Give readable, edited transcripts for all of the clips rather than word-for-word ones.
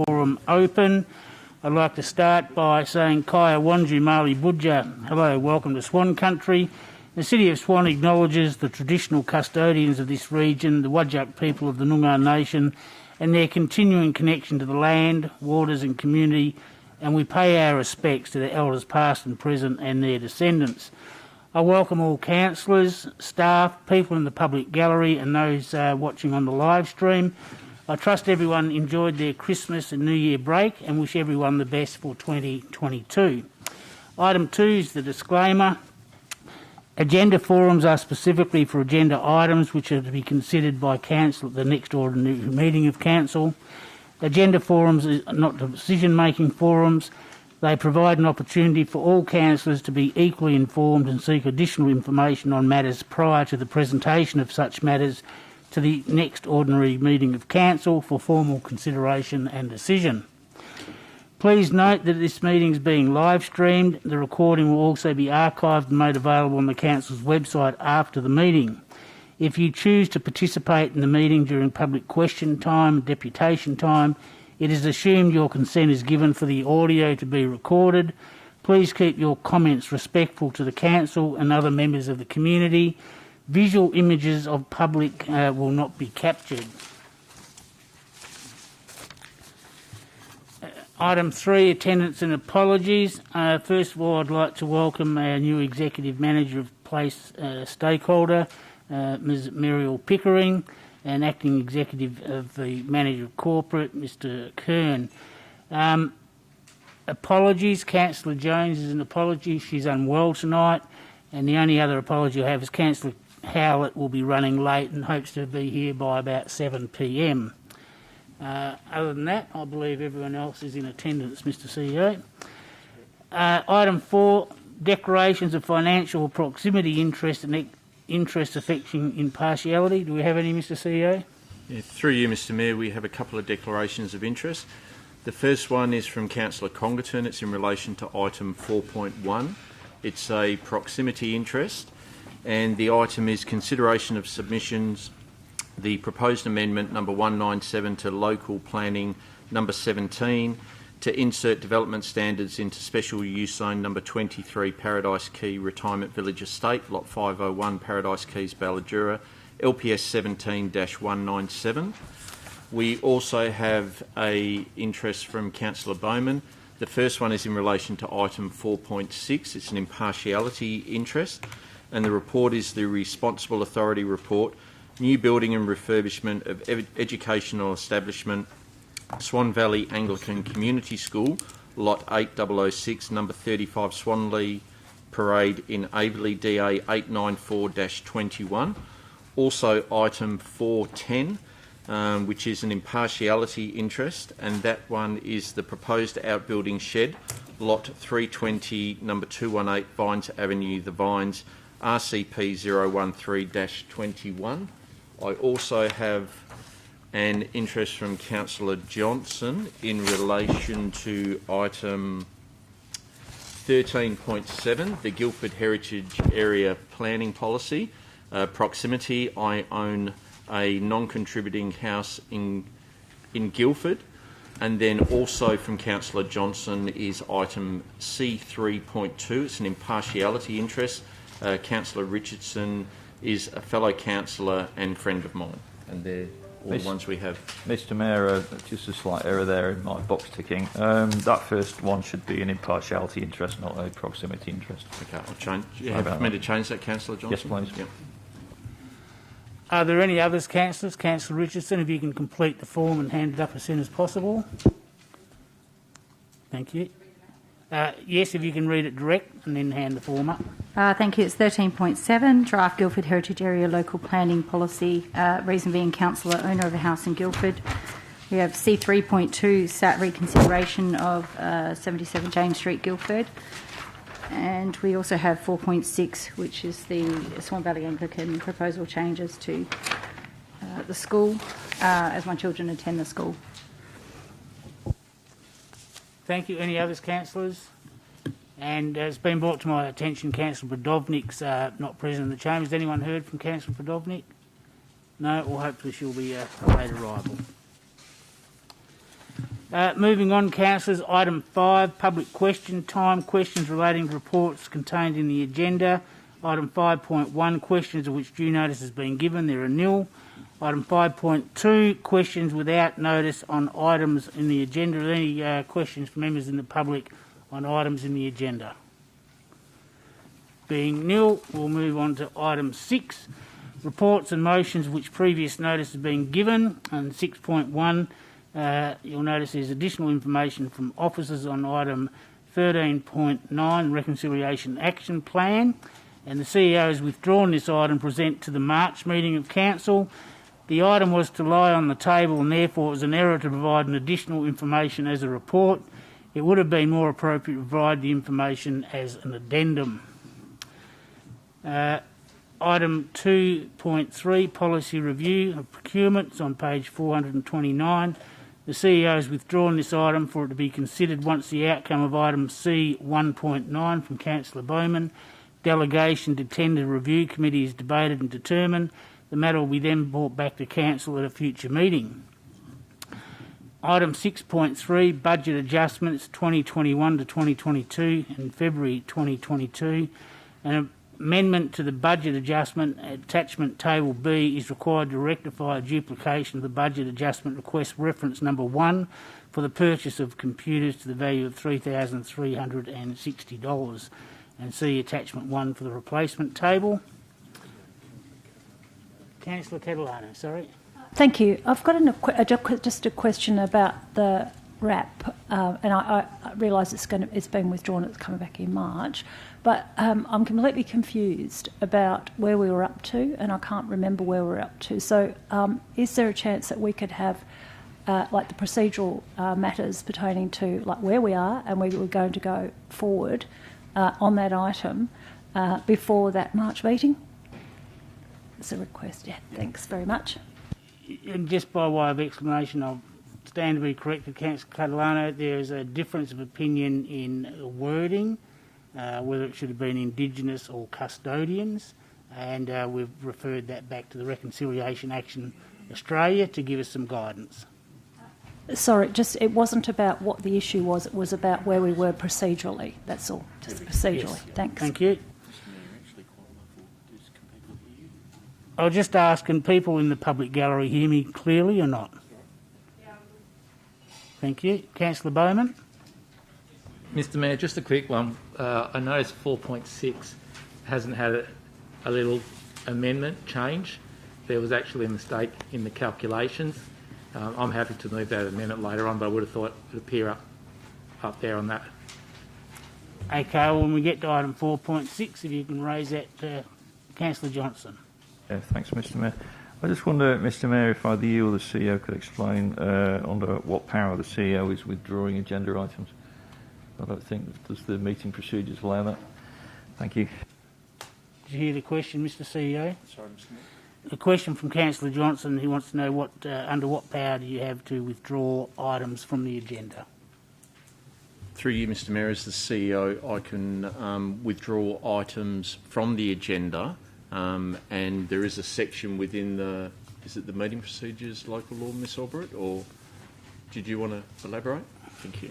forum open. I'd like to start by saying Kaya Wanju Mali Budja. Hello, welcome to Swan Country. The City of Swan acknowledges the traditional custodians of this region, the Whadjuk people of the Noongar Nation, and their continuing connection to the land, waters and community, and we pay our respects to the elders past and present and their descendants. I welcome all councillors, staff, people in the public gallery and those watching on the live stream. I trust everyone enjoyed their Christmas and New Year break and wish everyone the best for 2022. Item 2 is the disclaimer. Agenda forums are specifically for agenda items which are to be considered by council at the next ordinary meeting of council. Agenda forums are not decision-making forums. They provide an opportunity for all councillors to be equally informed and seek additional information on matters prior to the presentation of such matters to the next ordinary meeting of council for formal consideration and decision. Please note that this meeting is being live streamed. The recording will also be archived and made available on the council's website after the meeting. If you choose to participate in the meeting during public question time and deputation time, it is assumed your consent is given for the audio to be recorded. Please keep your comments respectful to the council and other members of the community. Visual images of public will not be captured. Item 3, attendance and apologies. First of all, I'd like to welcome our new Executive Manager of Place Stakeholder, Ms Muriel Pickering, and Acting Executive of the Manager of Corporate, Mr Kern. Apologies, Councillor Jones is an apology. She's unwell tonight. And the only other apology I have is Councillor Howlett will be running late and hopes to be here by about 7 p.m. Other than that, I believe everyone else is in attendance, Mr CEO. Item 4, declarations of financial proximity interest and interest affecting impartiality. Do we have any, Mr CEO? Yeah, through you, Mr Mayor, we have a couple of declarations of interest. The first one is from Councillor Congerton. It's in relation to item 4.1. It's a proximity interest, and the item is consideration of submissions, the proposed amendment number 197 to local planning number 17 to insert development standards into special use zone number 23 Paradise Key Retirement Village Estate, lot 501 Paradise Keys, Balladura, LPS 17-197. We also have a interest from Councillor Bowman. The first one is in relation to item 4.6. It's an impartiality interest, and the report is the Responsible Authority Report, New Building and Refurbishment of Educational Establishment, Swan Valley Anglican Community School, Lot 8006, number 35 Swanley Parade in Averley, DA 894-21. Also item 410, which is an impartiality interest, and that one is the proposed outbuilding shed, Lot 320, number 218 Vines Avenue, The Vines, RCP 013-21. I also have an interest from Councillor Johnson in relation to item 13.7, the Guildford Heritage Area Planning Policy. Proximity, I own a non-contributing house in Guildford. And then also from Councillor Johnson is item C3.2. It's an impartiality interest. Councillor Richardson is a fellow councillor and friend of mine, and they're all the ones we have. Mr Mayor, just a slight error there in my box ticking. That first one should be an impartiality interest, not a proximity interest. Okay, I'll change. You have me to change that, Councillor Johnson? Yes, please. Yep. Are there any others, councillors? Councillor Richardson, if you can complete the form and hand it up as soon as possible. Thank you. Yes, if you can read it direct and then hand the form up. Thank you. It's 13.7, Draft Guildford Heritage Area Local Planning Policy. Reason being, councillor, owner of a house in Guildford. We have C3.2, SAT reconsideration of 77 James Street, Guildford. And we also have 4.6, which is the Swan Valley Anglican proposal changes to the school, as my children attend the school. Thank you. Any others, councillors? And it's been brought to my attention, Councillor Podovnik's not present in the chamber. Has anyone heard from Councillor Podovnik? No? Well, hopefully she'll be a late arrival. Moving on, councillors, item 5, public question time, questions relating to reports contained in the agenda. Item 5.1, questions of which due notice has been given, there are nil. Item 5.2, questions without notice on items in the agenda. Are there any questions from members in the public on items in the agenda? Being nil, we'll move on to item 6, reports and motions which previous notice has been given. And 6.1, you'll notice there's additional information from officers on item 13.9, Reconciliation Action Plan. And the CEO has withdrawn this item present to the March meeting of Council. The item was to lie on the table and therefore it was an error to provide an additional information as a report. It would have been more appropriate to provide the information as an addendum. Item 2.3, policy review of procurements on page 429. The CEO has withdrawn this item for it to be considered once the outcome of item C 1.9 from Councillor Bowman, delegation to tender review committee, is debated and determined. The matter will be then brought back to Council at a future meeting. Item 6.3, budget adjustments 2021 to 2022 and February 2022. An amendment to the budget adjustment attachment table B is required to rectify a duplication of the budget adjustment request reference number 1 for the purchase of computers to the value of $3,360, and see attachment 1 for the replacement table. Councillor Catalano, sorry. Thank you. I've got just a question about the RAP, and I realise it's been withdrawn. It's coming back in March, but I'm completely confused about where we were up to, and I can't remember where we're up to. So, is there a chance that we could have, like, the procedural matters pertaining to like where we are and where we're going to go forward on that item before that March meeting? It's a request. Yeah. Thanks very much. And just by way of explanation, I'll stand to be corrected, Councillor Catalano. There is a difference of opinion in wording, whether it should have been Indigenous or custodians, and we've referred that back to the Reconciliation Action Australia to give us some guidance. Sorry, it wasn't about what the issue was. It was about where we were procedurally. That's all, just procedurally. Yes. Thanks. Thank you. I'll just ask, can people in the public gallery hear me clearly or not? Thank you. Councillor Bowman. Mr Mayor, just a quick one. I noticed 4.6 hasn't had a little amendment change. There was actually a mistake in the calculations. I'm happy to move that amendment later on, but I would have thought it would appear up there on that. Okay, well, when we get to item 4.6, if you can raise that, Councillor Johnson. Yeah, thanks, Mr Mayor. I just wonder, Mr Mayor, if either you or the CEO could explain under what power the CEO is withdrawing agenda items. I don't think, does the meeting procedures allow that? Thank you. Did you hear the question, Mr CEO? Sorry, Mr Mayor. A question from Councillor Johnson. He wants to know what under what power do you have to withdraw items from the agenda? Through you, Mr Mayor, as the CEO, I can withdraw items from the agenda, and there is a section within the, is it the meeting procedures local law, Ms Albright, or did you want to elaborate? Thank you.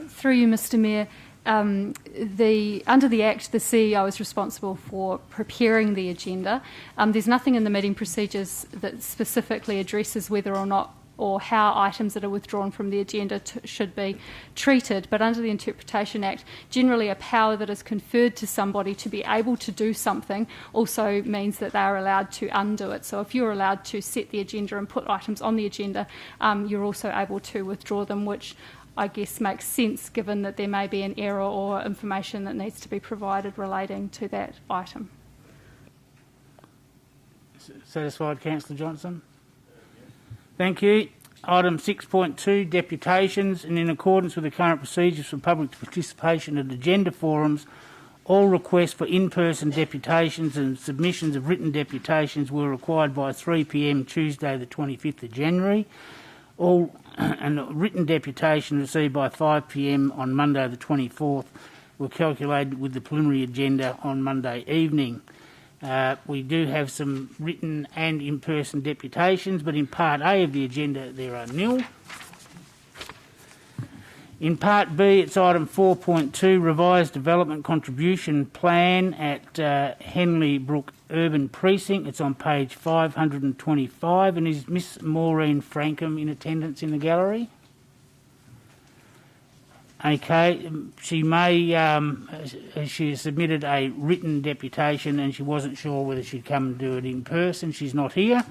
Through you, Mr Mayor, under the Act, the CEO is responsible for preparing the agenda. There's nothing in the meeting procedures that specifically addresses whether or not or how items that are withdrawn from the agenda should be treated. But under the Interpretation Act, generally a power that is conferred to somebody to be able to do something also means that they are allowed to undo it. So if you're allowed to set the agenda and put items on the agenda, you're also able to withdraw them, which I guess makes sense given that there may be an error or information that needs to be provided relating to that item. Satisfied, Councillor Johnson? Thank you. Item 6.2, deputations. And in accordance with the current procedures for public participation at agenda forums, all requests for in-person deputations and submissions of written deputations were required by 3 p.m. Tuesday the 25th of January. And written deputation received by 5 p.m. on Monday the 24th were calculated with the preliminary agenda on Monday evening. We do have some written and in-person deputations, but in Part A of the agenda there are nil. In Part B, it's item 4.2, Revised Development Contribution Plan at Henley Brook Urban Precinct. It's on page 525. And is Miss Maureen Frankham in attendance in the gallery? Okay, she she submitted a written deputation and she wasn't sure whether she'd come and do it in person. She's not here.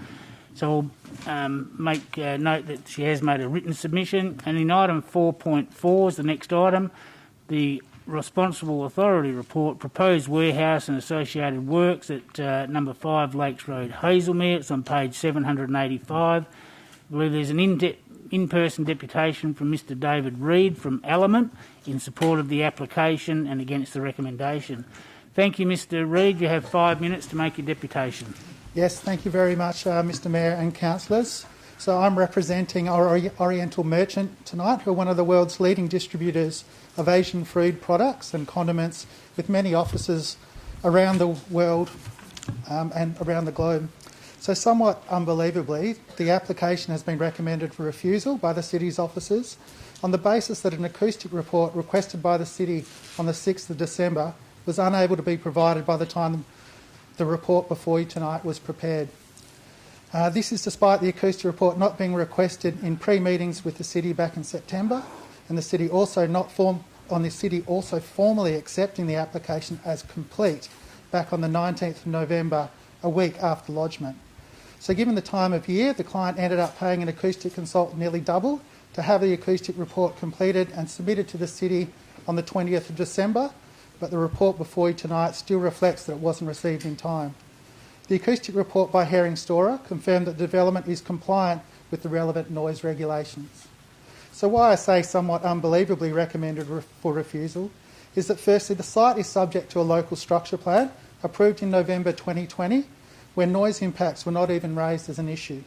So I'll make note that she has made a written submission. And in item 4.4 is the next item, the Responsible Authority Report, Proposed Warehouse and Associated Works at number 5 Lakes Road, Hazelmere. It's on page 785. I believe there's an in-person deputation from Mr David Reid from Element in support of the application and against the recommendation. Thank you, Mr Reid. You have 5 minutes to make your deputation. Yes, thank you very much, Mr Mayor and councillors. So I'm representing Oriental Merchant tonight, who are one of the world's leading distributors of Asian food products and condiments, with many offices around the world and around the globe. So somewhat unbelievably, the application has been recommended for refusal by the city's officers on the basis that an acoustic report requested by the city on the 6th of December was unable to be provided by the time the report before you tonight was prepared. This is despite the acoustic report not being requested in pre-meetings with the city back in September, and the city also formally accepting the application as complete back on the 19th of November, a week after lodgement. So given the time of year, the client ended up paying an acoustic consultant nearly double to have the acoustic report completed and submitted to the city on the 20th of December, but the report before you tonight still reflects that it wasn't received in time. The acoustic report by Herring Storer confirmed that the development is compliant with the relevant noise regulations. So why I say somewhat unbelievably recommended for refusal is that firstly, the site is subject to a local structure plan approved in November 2020, where noise impacts were not even raised as an issue.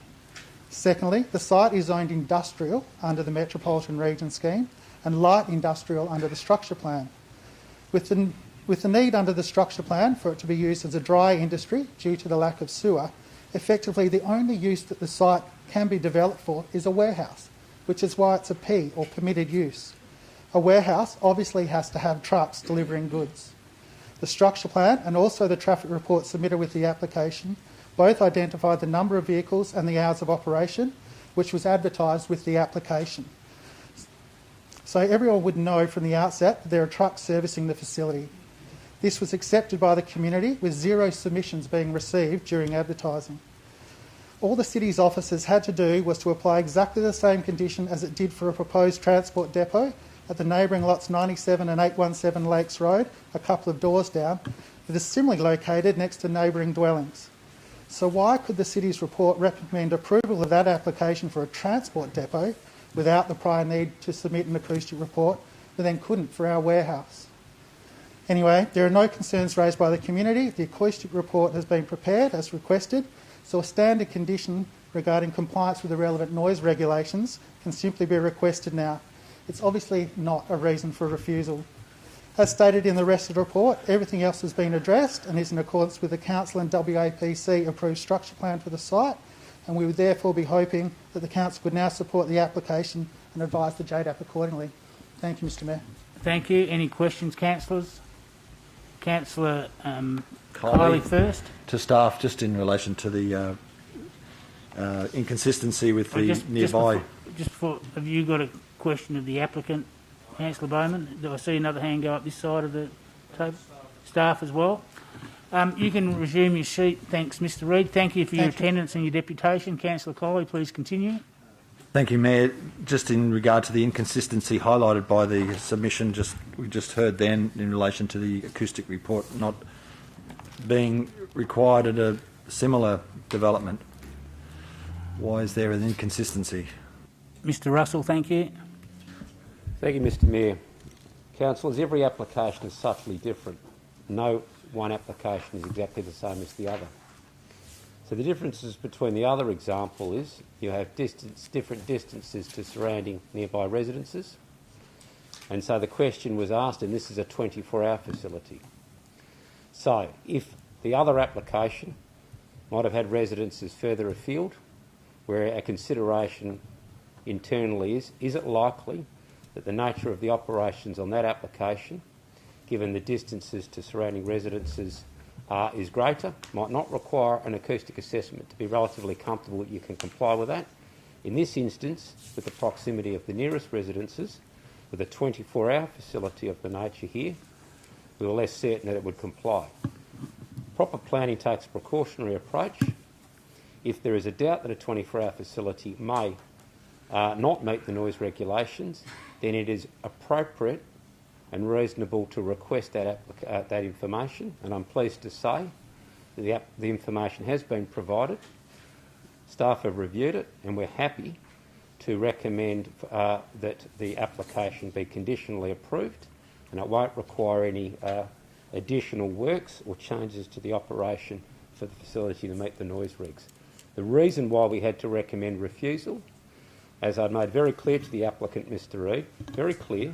Secondly, the site is zoned industrial under the Metropolitan Region Scheme and light industrial under the structure plan. With the need under the structure plan for it to be used as a dry industry due to the lack of sewer, effectively the only use that the site can be developed for is a warehouse, which is why it's a P, or permitted use. A warehouse obviously has to have trucks delivering goods. The structure plan and also the traffic report submitted with the application both identified the number of vehicles and the hours of operation, which was advertised with the application. So everyone would know from the outset that there are trucks servicing the facility. This was accepted by the community with 0 submissions being received during advertising. All the city's officers had to do was to apply exactly the same condition as it did for a proposed transport depot at the neighbouring lots 97 and 817 Lakes Road, a couple of doors down, that is similarly located next to neighbouring dwellings. So why could the city's report recommend approval of that application for a transport depot without the prior need to submit an acoustic report, but then couldn't for our warehouse? Anyway, there are no concerns raised by the community. The acoustic report has been prepared as requested, so a standard condition regarding compliance with the relevant noise regulations can simply be requested now. It's obviously not a reason for refusal. As stated in the rest of the report, everything else has been addressed and is in accordance with the Council and WAPC approved structure plan for the site, and we would therefore be hoping that the Council would now support the application and advise the JDAP accordingly. Thank you, Mr Mayor. Thank you. Any questions, councillors? Councillor Kiley first. To staff, just in relation to the inconsistency with the nearby... Just before, have you got a question of the applicant, Councillor Bowman? Do I see another hand go up this side of the table? Staff as well. You can resume your seat. Thanks, Mr Reid. Thank you for your attendance and your deputation. Councillor Colley, please continue. Thank you, Mayor. Just in regard to the inconsistency highlighted by the submission we just heard then in relation to the acoustic report not being required at a similar development, why is there an inconsistency? Mr Russell, thank you. Thank you, Mr Mayor. Councillors, every application is subtly different. No one application is exactly the same as the other. So the differences between the other example is you have different distances to surrounding nearby residences. And so the question was asked, and this is a 24-hour facility. So if The other application might have had residences further afield, where a consideration internally is it likely that the nature of the operations on that application, given the distances to surrounding residences, is greater, might not require an acoustic assessment to be relatively comfortable that you can comply with that. In this instance, with the proximity of the nearest residences, with a 24-hour facility of the nature here, we were less certain that it would comply. Proper planning takes a precautionary approach. If there is a doubt that a 24-hour facility may not meet the noise regulations, then it is appropriate and reasonable to request that information, and I'm pleased to say that the information has been provided. Staff have reviewed it, and we're happy to recommend that the application be conditionally approved, and it won't require any additional works or changes to the operation for the facility to meet the noise regs. The reason why we had to recommend refusal, as I'd made very clear to the applicant, Mr. Reid, very clear,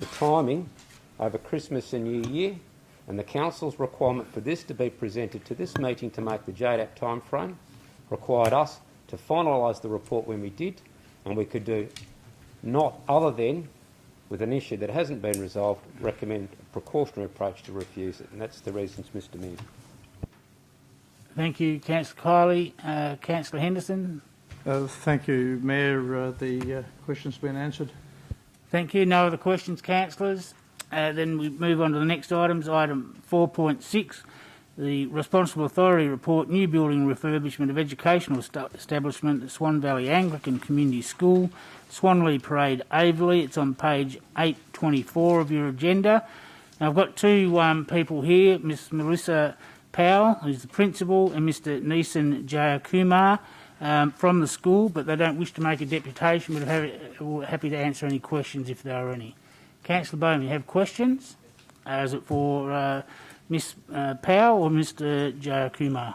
the timing over Christmas and New Year and the Council's requirement for this to be presented to this meeting to make the JDAP timeframe required us to finalise the report when we did, and we could do not other than, with an issue that hasn't been resolved, recommend a precautionary approach to refuse it, and that's the reasons, Mr. Mayor. Thank you, Councillor Kiley. Councillor Henderson. Thank you, Mayor. The question's been answered. Thank you. No other questions, councillors. Then we move on to the next items. Item 4.6, the Responsible Authority Report, New Building Refurbishment of Educational Establishment at Swan Valley Anglican Community School, Swanley Parade, Averley. It's on page 824 of your agenda. Now, I've got two people here, Miss Melissa Powell, who's the principal, and Mr Neeson Jayakumar from the school, but they don't wish to make a deputation, but we're happy to answer any questions if there are any. Councillor Bowman, you have questions? Is it for Miss Powell or Mr Jayakumar?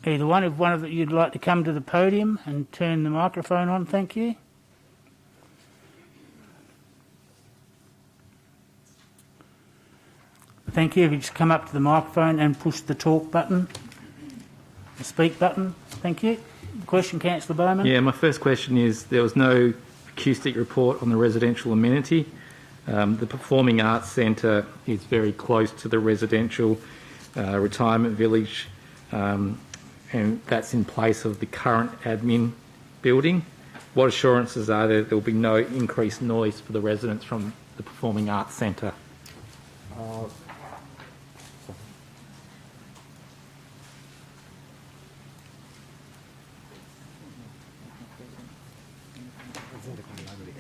Either one. If one of you'd like to come to the podium and turn the microphone on, thank you. Thank you. If you just come up to the microphone and push the talk button, the speak button. Thank you. Question, Councillor Bowman? Yeah, my first question is, there was no acoustic report on the residential amenity. The Performing Arts Centre is very close to the residential retirement village, and that's in place of the current admin building. What assurances are there will be no increased noise for the residents from the Performing Arts Centre?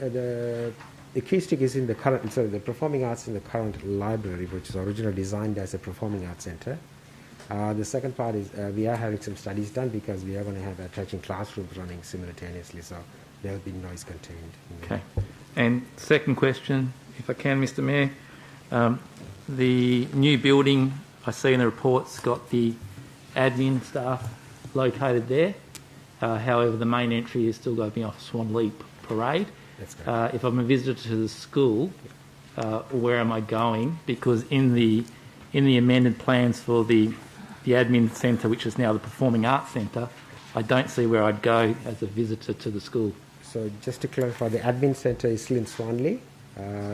The acoustic is in the current, so the performing arts in the current library, which is originally designed as a performing arts centre. The second part is we are having some studies done because we are going to have attaching classrooms running simultaneously, so there will be noise contained. Okay. And second question, if I can, Mr Mayor, the new building I see in the report's got the admin staff located there. However, the main entry is still going to be off Swanley Parade. If I'm a visitor to the school, where am I going? Because in the amended plans for the admin centre, which is now the Performing Arts Centre, I don't see where I'd go as a visitor to the school. So just to clarify, the admin centre is still in Swanley.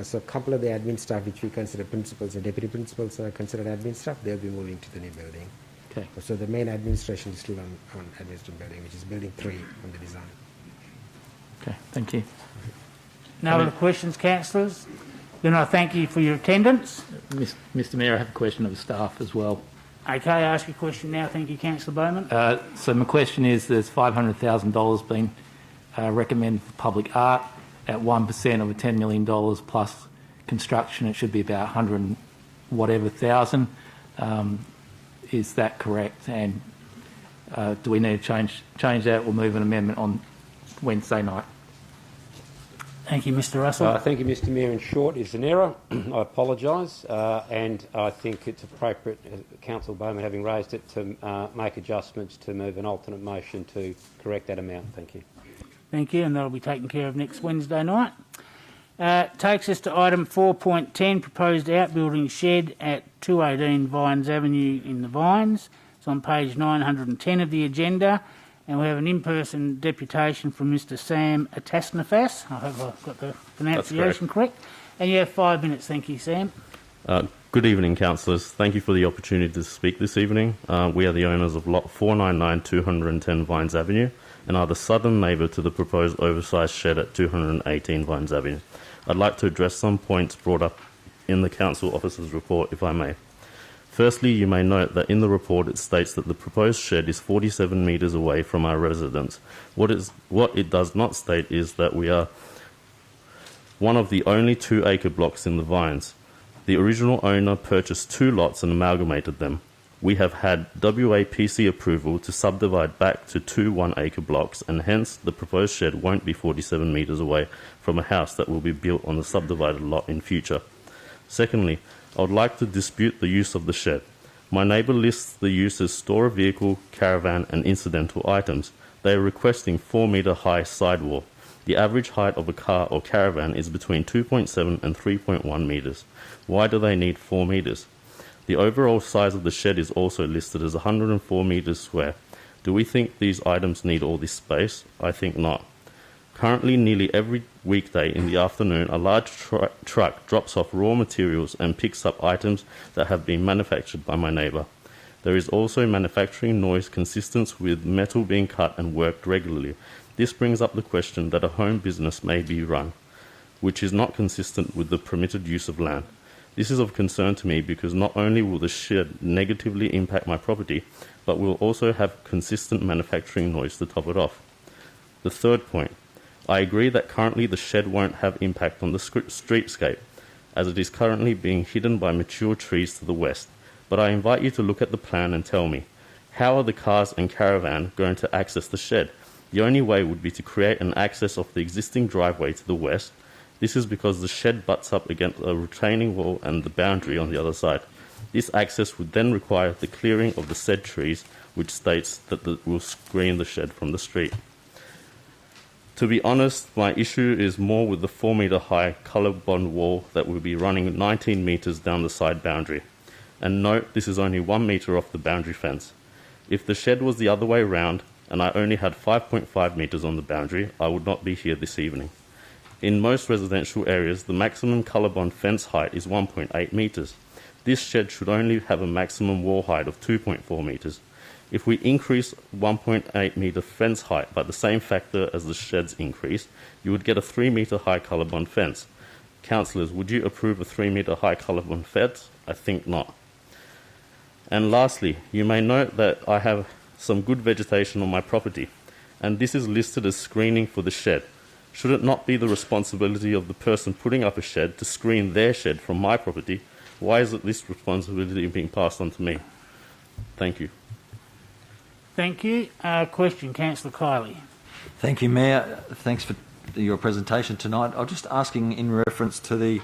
So a couple of the admin staff, which we consider principals and deputy principals are considered admin staff, they'll be moving to the new building. Okay. So the main administration is still on administrative building, which is building 3 on the design. Okay, thank you. No other questions, councillors? Then I thank you for your attendance. Mr Mayor, I have a question of the staff as well. Okay, I ask you a question now. Thank you, Councillor Bowman. So my question is, there's $500,000 being recommended for public art at 1% of a $10 million plus construction. It should be about 100 and whatever thousand. Is that correct? And do we need to change that or move an amendment on Wednesday night? Thank you, Mr Russell. Thank you, Mr Mayor. In short, it's an error. I apologise, and I think it's appropriate, Councillor Bowman having raised it, to make adjustments to move an alternate motion to correct that amount. Thank you. Thank you, and that'll be taken care of next Wednesday night. Takes us to item 4.10, proposed outbuilding shed at 218 Vines Avenue in the Vines. It's on page 910 of the agenda, and we have an in-person deputation from Mr Sam Atasnafas. I hope I've got the pronunciation correct. And you have 5 minutes. Thank you, Sam. Good evening, councillors. Thank you for the opportunity to speak this evening. We are the owners of lot 499 210 Vines Avenue and are the southern neighbour to the proposed oversized shed at 218 Vines Avenue. I'd like to address some points brought up in the council officer's report, if I may. Firstly, you may note that in the report it states that the proposed shed is 47 metres away from our residence. What it does not state is that we are one of the only 2-acre blocks in the Vines. The original owner purchased 2 lots and amalgamated them. We have had WAPC approval to subdivide back to 2 1-acre blocks, and hence the proposed shed won't be 47 metres away from a house that will be built on the subdivided lot in future. Secondly, I would like to dispute the use of the shed. My neighbour lists the use as store a vehicle, caravan and incidental items. They are requesting 4-metre high sidewall. The average height of a car or caravan is between 2.7 and 3.1 metres. Why do they need 4 metres? The overall size of the shed is also listed as 104 metres square. Do we think these items need all this space? I think not. Currently, nearly every weekday in the afternoon, a large truck drops off raw materials and picks up items that have been manufactured by my neighbour. There is also manufacturing noise consistent with metal being cut and worked regularly. This brings up the question that a home business may be run, which is not consistent with the permitted use of land. This is of concern to me because not only will the shed negatively impact my property, but will also have consistent manufacturing noise to top it off. The third point, I agree that currently the shed won't have impact on the streetscape, as it is currently being hidden by mature trees to the west. But I invite you to look at the plan and tell me, how are the cars and caravan going to access the shed? The only way would be to create an access off the existing driveway to the west. This is because the shed butts up against a retaining wall and the boundary on the other side. This access would then require the clearing of the said trees, which states that it will screen the shed from the street. To be honest, my issue is more with the 4-metre high colour-bond wall that will be running 19 metres down the side boundary. And note, this is only 1 metre off the boundary fence. If the shed was the other way round, and I only had 5.5 metres on the boundary, I would not be here this evening. In most residential areas, the maximum colour-bond fence height is 1.8 metres. This shed should only have a maximum wall height of 2.4 metres. If we increase 1.8 metre fence height by the same factor as the shed's increase, you would get a 3-metre high colour-bond fence. Councillors, would you approve a 3-metre high colour-bond fence? I think not. And lastly, you may note that I have some good vegetation on my property, and this is listed as screening for the shed. Should it not be the responsibility of the person putting up a shed to screen their shed from my property? Why is it this responsibility being passed on to me? Thank you. Thank you. Question, Councillor Kiley. Thank you, Mayor. Thanks for your presentation tonight. I'm just asking in reference to the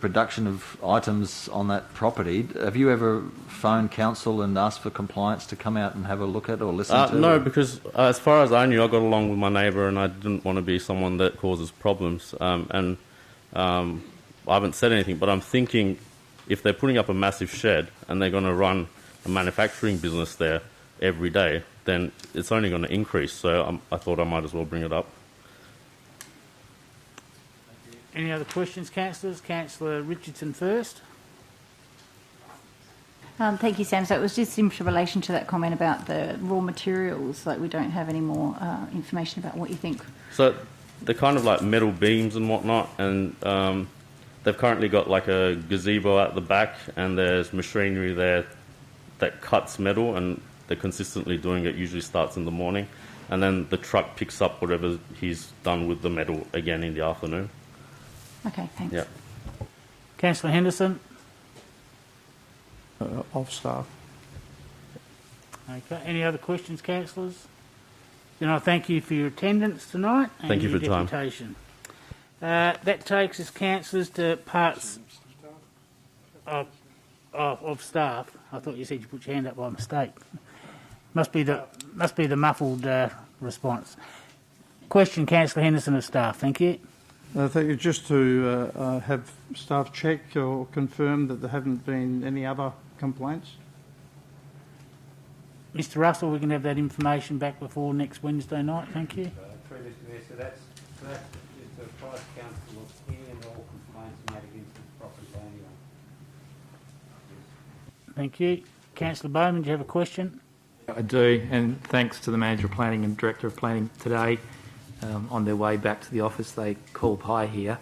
production of items on that property. Have you ever phoned council and asked for compliance to come out and have a look at or listen to? No, because as far as I knew, I got along with my neighbour and I didn't want to be someone that causes problems. I haven't said anything, but I'm thinking if they're putting up a massive shed and they're going to run a manufacturing business there every day, then it's only going to increase. So I thought I might as well bring it up. Any other questions, councillors? Councillor Richardson first. Thank you, Sam. So it was just in relation to that comment about the raw materials, like we don't have any more information about what you think. So they're kind of like metal beams and whatnot, and they've currently got like a gazebo at the back, and there's machinery there that cuts metal, and they're consistently doing it. Usually starts in the morning, and then the truck picks up whatever he's done with the metal again in the afternoon. Okay, thanks. Yeah. Councillor Henderson. Of staff. Okay. Any other questions, councillors? Then I thank you for your attendance tonight and thank you for your your time. deputation. That takes us, councillors, to parts of staff. I thought you said you put your hand up by mistake. Must be the muffled response. Question, Councillor Henderson of staff. Thank you. Thank you. Just to have staff check or confirm that there haven't been any other complaints. Mr Russell, we can have that information back before next Wednesday night. Thank you. True, Mr Mayor. So that's just the price council of any and all complaints made against this property anyway. Thank you. Councillor Bowman, do you have a question? I do, and thanks to the Manager of Planning and Director of Planning today. On their way back to the office, they called hi here.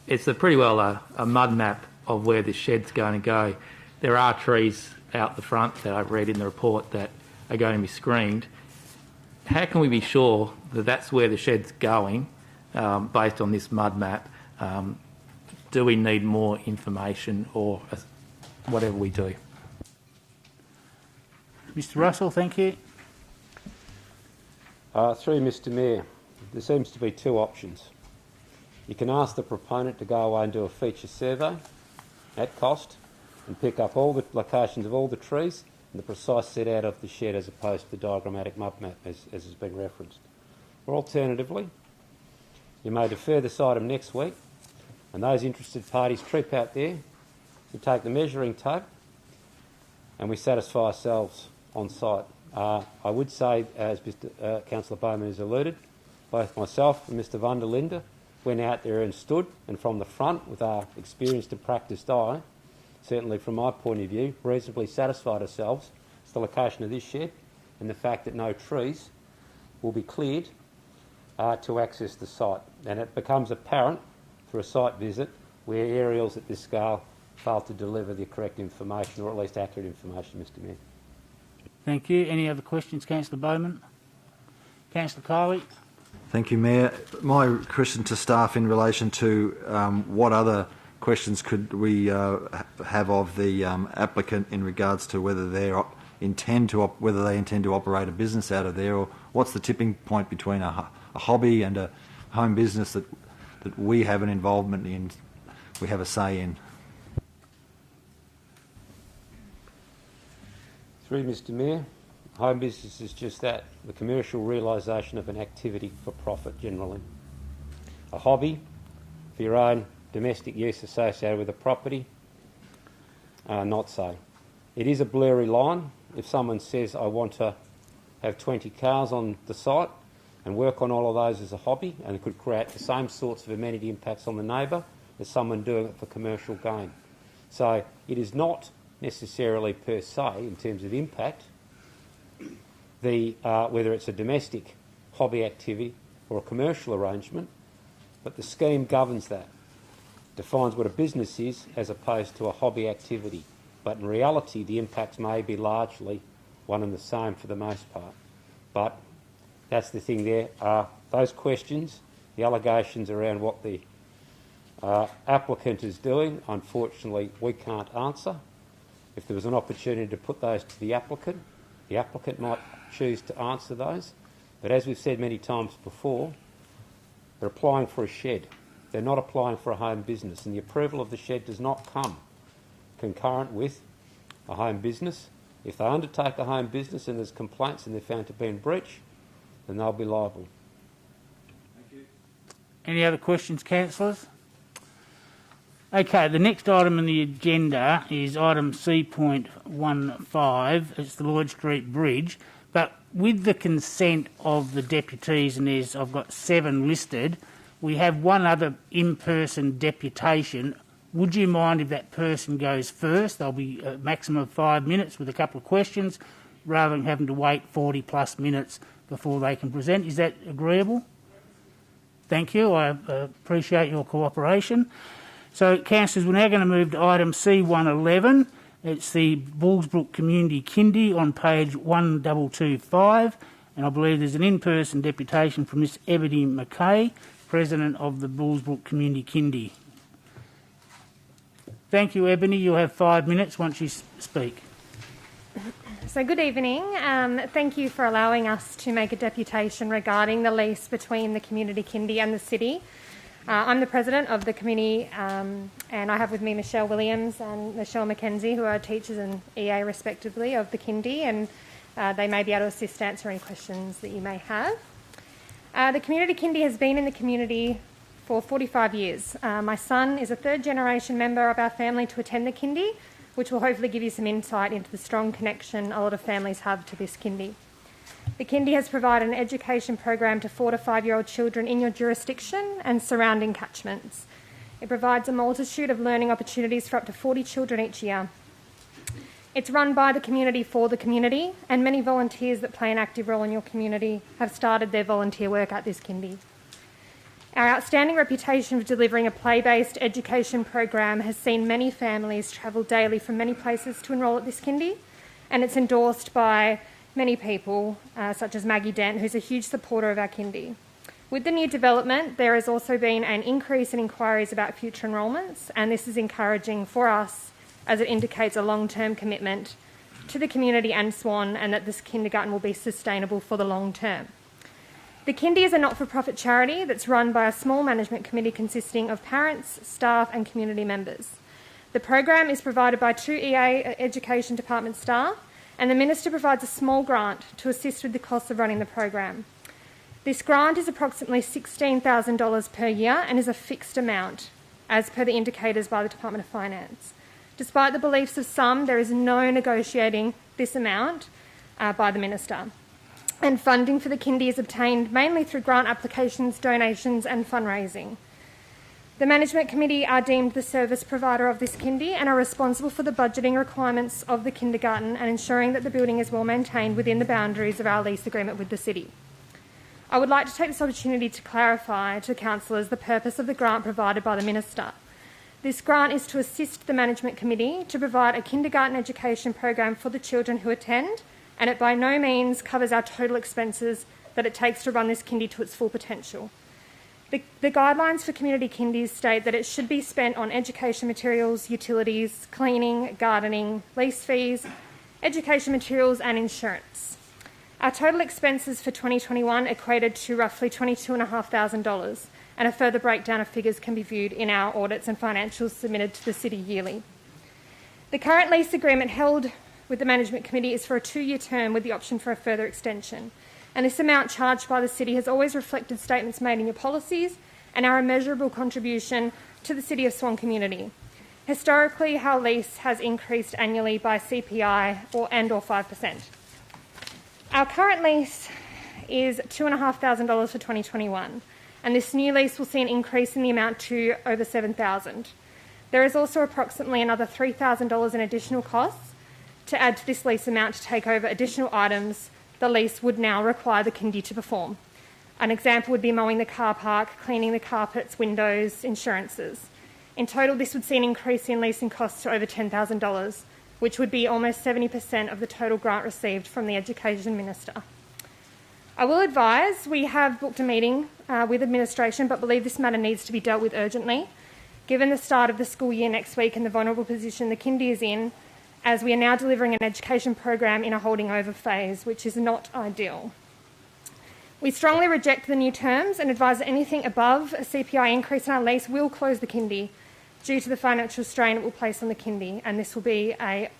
It's pretty well a mud map of where this shed's going to go. There are trees out the front that I've read in the report that are going to be screened. How can we be sure that that's where the shed's going based on this mud map? Do we need more information or whatever we do? Mr Russell, thank you. Through Mr Mayor, there seems to be two options. You can ask the proponent to go away and do a feature survey at cost and pick up all the locations of all the trees and the precise set out of the shed as opposed to the diagrammatic mud map as has been referenced. Or alternatively, you may defer this item next week and those interested parties trip out there, we take the measuring tape and we satisfy ourselves on site. I would say, as Councillor Bowman has alluded, both myself and Mr van der Linde went out there and stood, and from the front, with our experienced and practised eye, certainly from my point of view, reasonably satisfied ourselves as the location of this shed and the fact that no trees will be cleared to access the site. And it becomes apparent through a site visit where aerials at this scale fail to deliver the correct information, or at least accurate information, Mr Mayor. Thank you. Any other questions, Councillor Bowman? Councillor Kiley? Thank you, Mayor. My question to staff in relation to what other questions could we have of the applicant in regards to whether they intend to operate a business out of there, or what's the tipping point between a hobby and a home business that we have an involvement in, we have a say in? Through Mr Mayor, home business is just that, the commercial realisation of an activity for profit generally. A hobby for your own domestic use associated with a property, not so. It is a blurry line. If someone says, I want to have 20 cars on the site and work on all of those as a hobby, and it could create the same sorts of amenity impacts on the neighbour as someone doing it for commercial gain. So it is not necessarily per se, in terms of impact, whether it's a domestic hobby activity or a commercial arrangement, but the scheme governs that, defines what a business is as opposed to a hobby activity. But in reality, the impacts may be largely one and the same for the most part. But that's the thing there. Those questions, the allegations around what the applicant is doing, unfortunately, we can't answer. If there was an opportunity to put those to the applicant might choose to answer those. But as we've said many times before, they're applying for a shed. They're not applying for a home business, and the approval of the shed does not come concurrent with a home business. If they undertake a home business and there's complaints and they're found to be in breach, then they'll be liable. Thank you. Any other questions, councillors? Okay, the next item on the agenda is item C.15. It's the Lloyd Street Bridge. But with the consent of the deputies, and I've got 7 listed, we have one other in-person deputation. Would you mind if that person goes first? There'll be a maximum of 5 minutes with a couple of questions, rather than having to wait 40 plus minutes before they can present. Is that agreeable? Thank you. I appreciate your cooperation. So, councillors, we're now going to move to item C111. It's the Bullsbrook Community Kindy on page 1225, and I believe there's an in-person deputation from Miss Ebony McKay, President of the Bullsbrook Community Kindy. Thank you, Ebony. You'll have 5 minutes once you speak. So good evening. Thank you for allowing us to make a deputation regarding the lease between the Community Kindy and the City. I'm the president of the committee, and I have with me Michelle Williams and Michelle McKenzie, who are teachers and EA respectively of the Kindy, and they may be able to assist answer any questions that you may have. The Community Kindy has been in the community for 45 years. My son is a third-generation member of our family to attend the kindy, which will hopefully give you some insight into the strong connection a lot of families have to this kindy. The kindy has provided an education program to 4 to 5-year-old children in your jurisdiction and surrounding catchments. It provides a multitude of learning opportunities for up to 40 children each year. It's run by the community for the community, and many volunteers that play an active role in your community have started their volunteer work at this kindy. Our outstanding reputation for delivering a play-based education program has seen many families travel daily from many places to enrol at this kindy, and it's endorsed by many people, such as Maggie Dent, who's a huge supporter of our kindy. With the new development, there has also been an increase in inquiries about future enrolments, and this is encouraging for us as it indicates a long-term commitment to the community and Swan, and that this kindergarten will be sustainable for the long term. The kindy is a not-for-profit charity that's run by a small management committee consisting of parents, staff and community members. The program is provided by 2 EA Education Department staff, and the Minister provides a small grant to assist with the costs of running the program. This grant is approximately $16,000 per year and is a fixed amount, as per the indicators by the Department of Finance. Despite the beliefs of some, there is no negotiating this amount by the Minister. And funding for the kindy is obtained mainly through grant applications, donations and fundraising. The Management Committee are deemed the service provider of this kindy and are responsible for the budgeting requirements of the kindergarten and ensuring that the building is well maintained within the boundaries of our lease agreement with the City. I would like to take this opportunity to clarify to councillors the purpose of the grant provided by the Minister. This grant is to assist the Management Committee to provide a kindergarten education program for the children who attend, and it by no means covers our total expenses that it takes to run this kindy to its full potential. The guidelines for community kindies state that it should be spent on education materials, utilities, cleaning, gardening, lease fees, education materials and insurance. Our total expenses for 2021 equated to roughly $22,500, and a further breakdown of figures can be viewed in our audits and financials submitted to the City yearly. The current lease agreement held with the Management Committee is for a 2-year term with the option for a further extension, and this amount charged by the City has always reflected statements made in your policies and our immeasurable contribution to the City of Swan community. Historically, our lease has increased annually by CPI or 5%. Our current lease is $2,500 for 2021, and this new lease will see an increase in the amount to over $7,000. There is also approximately another $3,000 in additional costs to add to this lease amount to take over additional items the lease would now require the kindy to perform. An example would be mowing the car park, cleaning the carpets, windows, insurances. In total, this would see an increase in leasing costs to over $10,000, which would be almost 70% of the total grant received from the Education Minister. I will advise we have booked a meeting with administration, but believe this matter needs to be dealt with urgently, given the start of the school year next week and the vulnerable position the kindy is in, as we are now delivering an education program in a holding over phase, which is not ideal. We strongly reject the new terms and advise that anything above a CPI increase in our lease will close the kindy due to the financial strain it will place on the kindy, and this will be a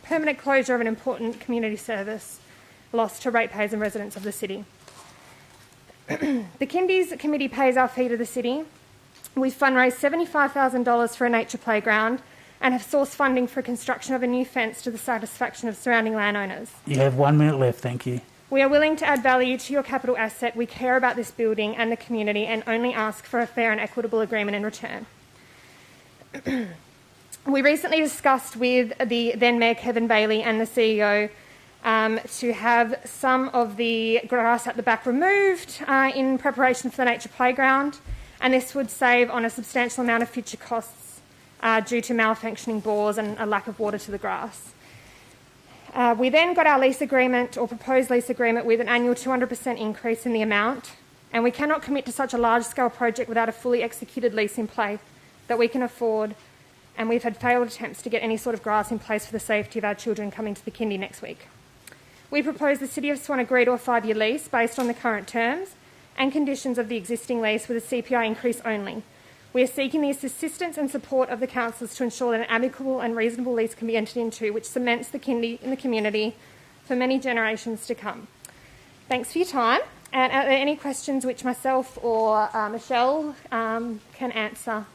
permanent closure of an important community service lost to ratepayers and residents of the city. The Kindies Committee pays our fee to the City. We've fundraised $75,000 for a nature playground and have sourced funding for construction of a new fence to the satisfaction of surrounding landowners. You have 1 minute left, thank you. We are willing to add value to your capital asset. We care about this building and the community and only ask for a fair and equitable agreement in return. We recently discussed with the then Mayor Kevin Bailey and the CEO to have some of the grass at the back removed in preparation for the nature playground, and this would save on a substantial amount of future costs due to malfunctioning bores and a lack of water to the grass. We then got our lease agreement or proposed lease agreement with an annual 200% increase in the amount, and we cannot commit to such a large-scale project without a fully executed lease in place that we can afford, and we've had failed attempts to get any sort of grass in place for the safety of our children coming to the kindy next week. We propose the City of Swan agree to a 5-year lease based on the current terms and conditions of the existing lease with a CPI increase only. We are seeking the assistance and support of the councillors to ensure that an amicable and reasonable lease can be entered into which cements the kindy in the community for many generations to come. Thanks for your time, And are there any questions which myself or Michelle can answer?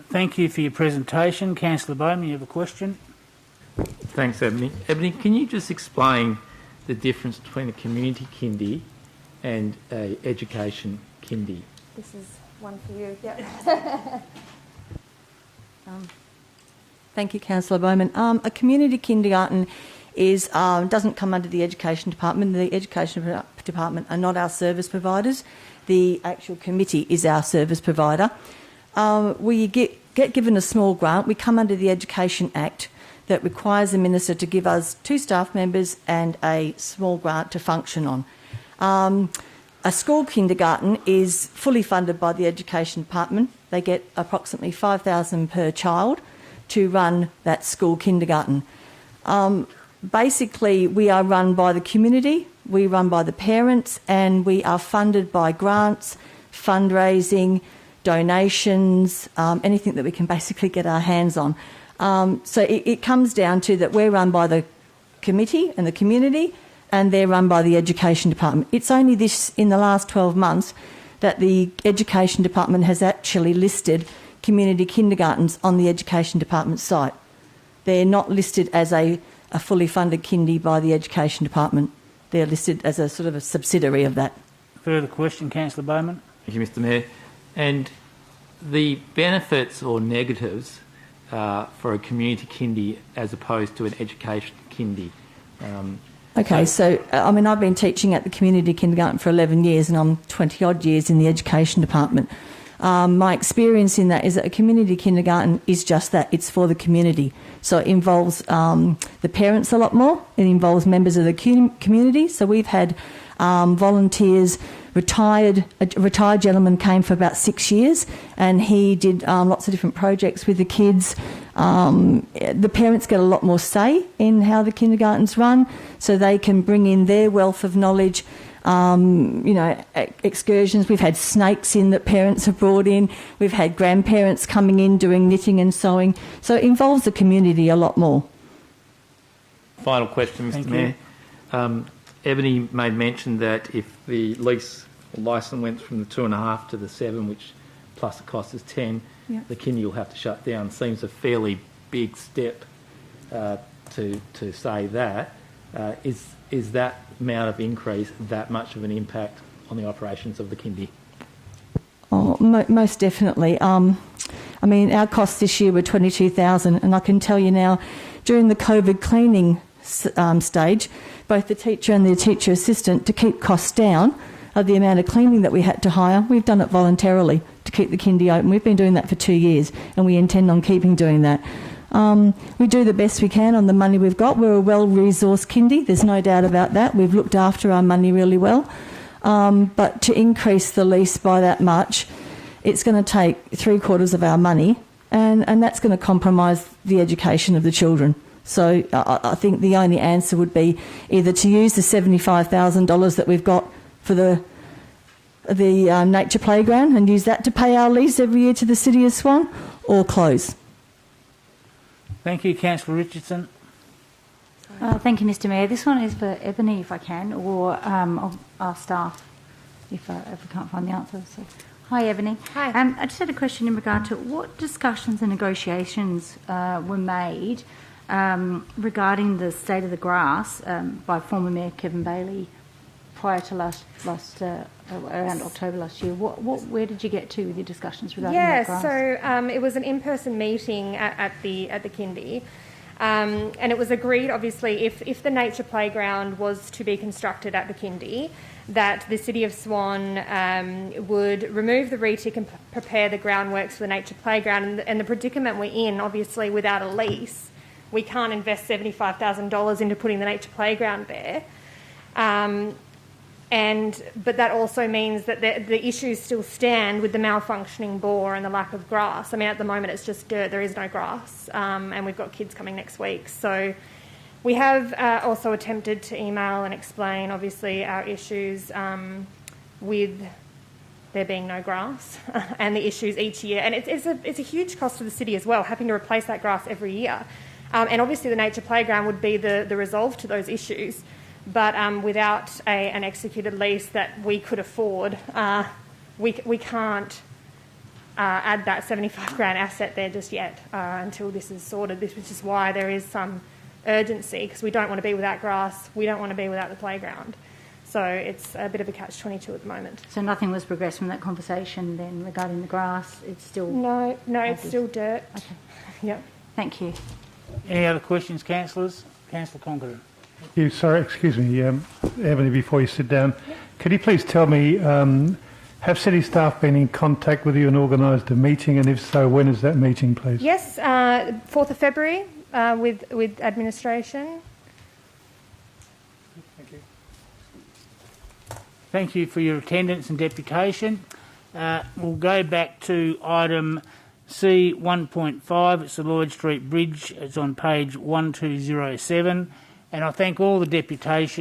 Thank you for your presentation. Councillor Bowman, you have a question? Thanks, Ebony. Ebony, can you just explain the difference between a community kindy and a education kindy? This is one for you. Yep. Thank you, Councillor Bowman. A community kindergarten doesn't come under the Education Department. The Education Department are not our service providers. The actual committee is our service provider. We get given a small grant. We come under the Education Act that requires the Minister to give us 2 staff members and a small grant to function on. A school kindergarten is fully funded by the Education Department. They get approximately $5,000 per child to run that school kindergarten. Basically, we are run by the community, we run by the parents, and we are funded by grants, fundraising, donations, anything that we can basically get our hands on. So it comes down to that we're run by the committee and the community, and they're run by the Education Department. It's only in the last 12 months that the Education Department has actually listed community kindergartens on the Education Department site. They're not listed as a fully funded kindy by the Education Department. They're listed as a sort of a subsidiary of that. Further question, Councillor Bowman? Thank you, Mr Mayor. And the benefits or negatives for a community kindy as opposed to an education kindy? Okay, so I've been teaching at the community kindergarten for 11 years and I'm 20 odd years in the Education Department. My experience in that is that a community kindergarten is just that, it's for the community. So it involves the parents a lot more, it involves members of the community. So we've had volunteers, a retired gentleman came for about 6 years and he did lots of different projects with the kids. The parents get a lot more say in how the kindergartens run, so they can bring in their wealth of knowledge. Excursions. We've had snakes in that parents have brought in. We've had grandparents coming in doing knitting and sewing. So it involves the community a lot more. Final question, Mr Mayor. Ebony made mention that if the lease or licence went from the 2.5 to the 7, which plus the cost is 10, the kindy will have to shut down. Seems a fairly big step to say that. Is that amount of increase that much of an impact on the operations of the kindy? Oh, most definitely. Our costs this year were $22,000, and I can tell you now, during the COVID cleaning stage, both the teacher and the teacher assistant, to keep costs down of the amount of cleaning that we had to hire, we've done it voluntarily to keep the kindy open. We've been doing that for 2 years, and we intend on keeping doing that. We do the best we can on the money we've got. We're a well-resourced kindy, there's no doubt about that. We've looked after our money really well. But to increase the lease by that much, it's going to take 3/4 of our money, and that's going to compromise the education of the children. So I think the only answer would be either to use the $75,000 that we've got for the nature playground and use that to pay our lease every year to the City of Swan, or close. Thank you, Councillor Richardson. Thank you, Mr Mayor. This one is for Ebony, if I can, or our staff, if I can't find the answer. So. Hi, Ebony. Hi. I just had a question in regard to what discussions and negotiations were made regarding the state of the grass by former Mayor Kevin Bailey prior to around October last year. Where did you get to with your discussions regarding that grass? So it was an in-person meeting at the kindy, and it was agreed, obviously, if the nature playground was to be constructed at the kindy, that the City of Swan would remove the retic and prepare the groundworks for the nature playground. And the predicament we're in, obviously, without a lease, we can't invest $75,000 into putting the nature playground there. But that also means that the issues still stand with the malfunctioning bore and the lack of grass. I mean, at the moment it's just dirt, there is no grass, and we've got kids coming next week. So we have also attempted to email and explain, obviously, our issues with there being no grass and the issues each year. And it's a huge cost to the city as well, having to replace that grass every year. And obviously the nature playground would be the resolve to those issues. but without an executed lease that we could afford, we can't add that 75 grand asset there just yet until this is sorted. This is just why there is some urgency, because we don't want to be without grass, we don't want to be without the playground. So it's a bit of a catch-22 at the moment. So nothing was progressed from that conversation then regarding the grass? It's still... No, it's still dirt. Okay. Yep. Thank you. Any other questions, councillors? Councillor Conklin. You, sorry, excuse me, Ebony, before you sit down, could you please tell me, have city staff been in contact with you and organised a meeting, and if so, when is that meeting, please? Yes, 4th of February with administration. Thank you. Thank you for your attendance and deputation. We'll go back to item C 1.5. It's the Lloyd Street Bridge. It's on page 1207. And I thank all the deputies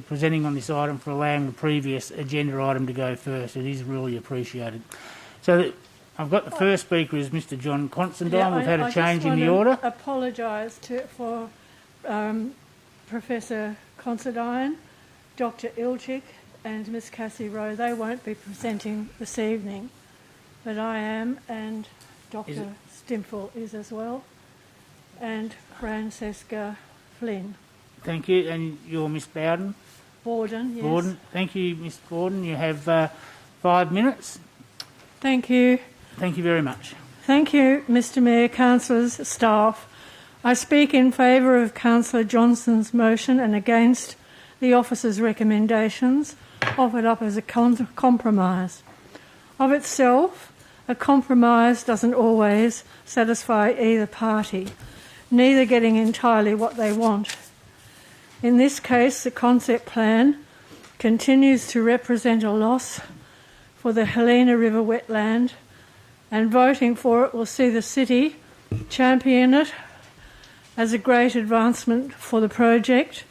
presenting on this item for allowing the previous agenda item to go first. It is really appreciated. So I've got the first speaker is Mr John Considine. Yeah, We've had a change in the order. I apologise for Professor Considine, Dr Ilchik and Miss Cassie Rowe. They won't be presenting this evening, but I am, and Dr Stimfel is as well, and Francesca Flynn. Thank you. And you're Miss Bowden? Borden, yes. Borden. Thank you, Miss Borden. You have 5 minutes. Thank you. Thank you very much. Thank you, Mr Mayor, councillors, staff. I speak in favour of Councillor Johnson's motion and against the officer's recommendations offered up as a compromise. Of itself, a compromise doesn't always satisfy either party, neither getting entirely what they want. In this case, the concept plan continues to represent a loss for the Helena River wetland, and voting for it will see the city champion it as a great advancement for the project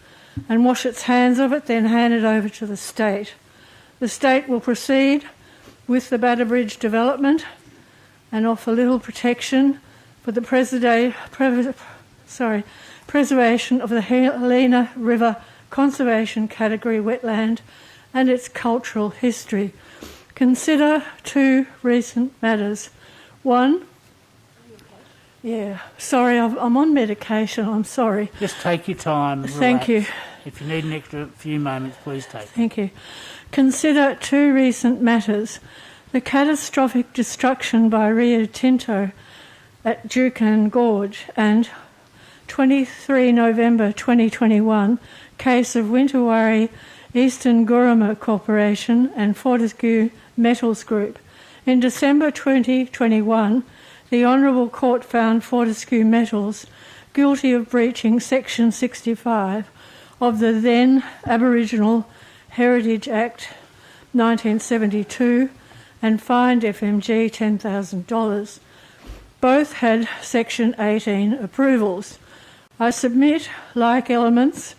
and wash its hands of it, then hand it over to the state. The state will proceed with the Batter Bridge development and offer little protection for the preservation of the Helena River Conservation Category wetland and its cultural history. Consider 2 recent matters. One, sorry, I'm on medication, I'm sorry. Just take your time. Thank you. If you need an extra few moments, please take it. Thank you. Consider 2 recent matters. The catastrophic destruction by Rio Tinto at Dukin Gorge and 23 November 2021 case of Winterwarry Eastern Guruma Corporation and Fortescue Metals Group. In December 2021, the Honourable Court found Fortescue Metals guilty of breaching Section 65 of the then Aboriginal Heritage Act 1972 and fined FMG $10,000. Both had Section 18 approvals. I submit like elements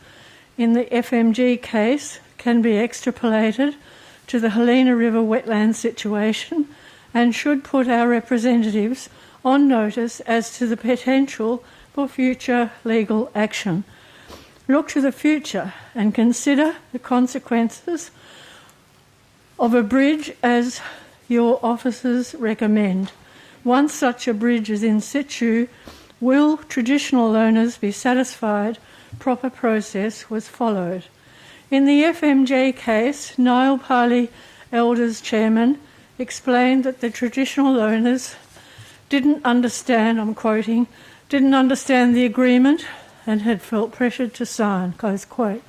in the FMG case can be extrapolated to the Helena River wetland situation and should put our representatives on notice as to the potential for future legal action. Look to the future and consider the consequences of a bridge as your officers recommend. Once such a bridge is in situ, will traditional owners be satisfied proper process was followed? In the FMJ case, Niall Parley Elders Chairman explained that the traditional owners didn't understand, I'm quoting, didn't understand the agreement and had felt pressured to sign, close quote.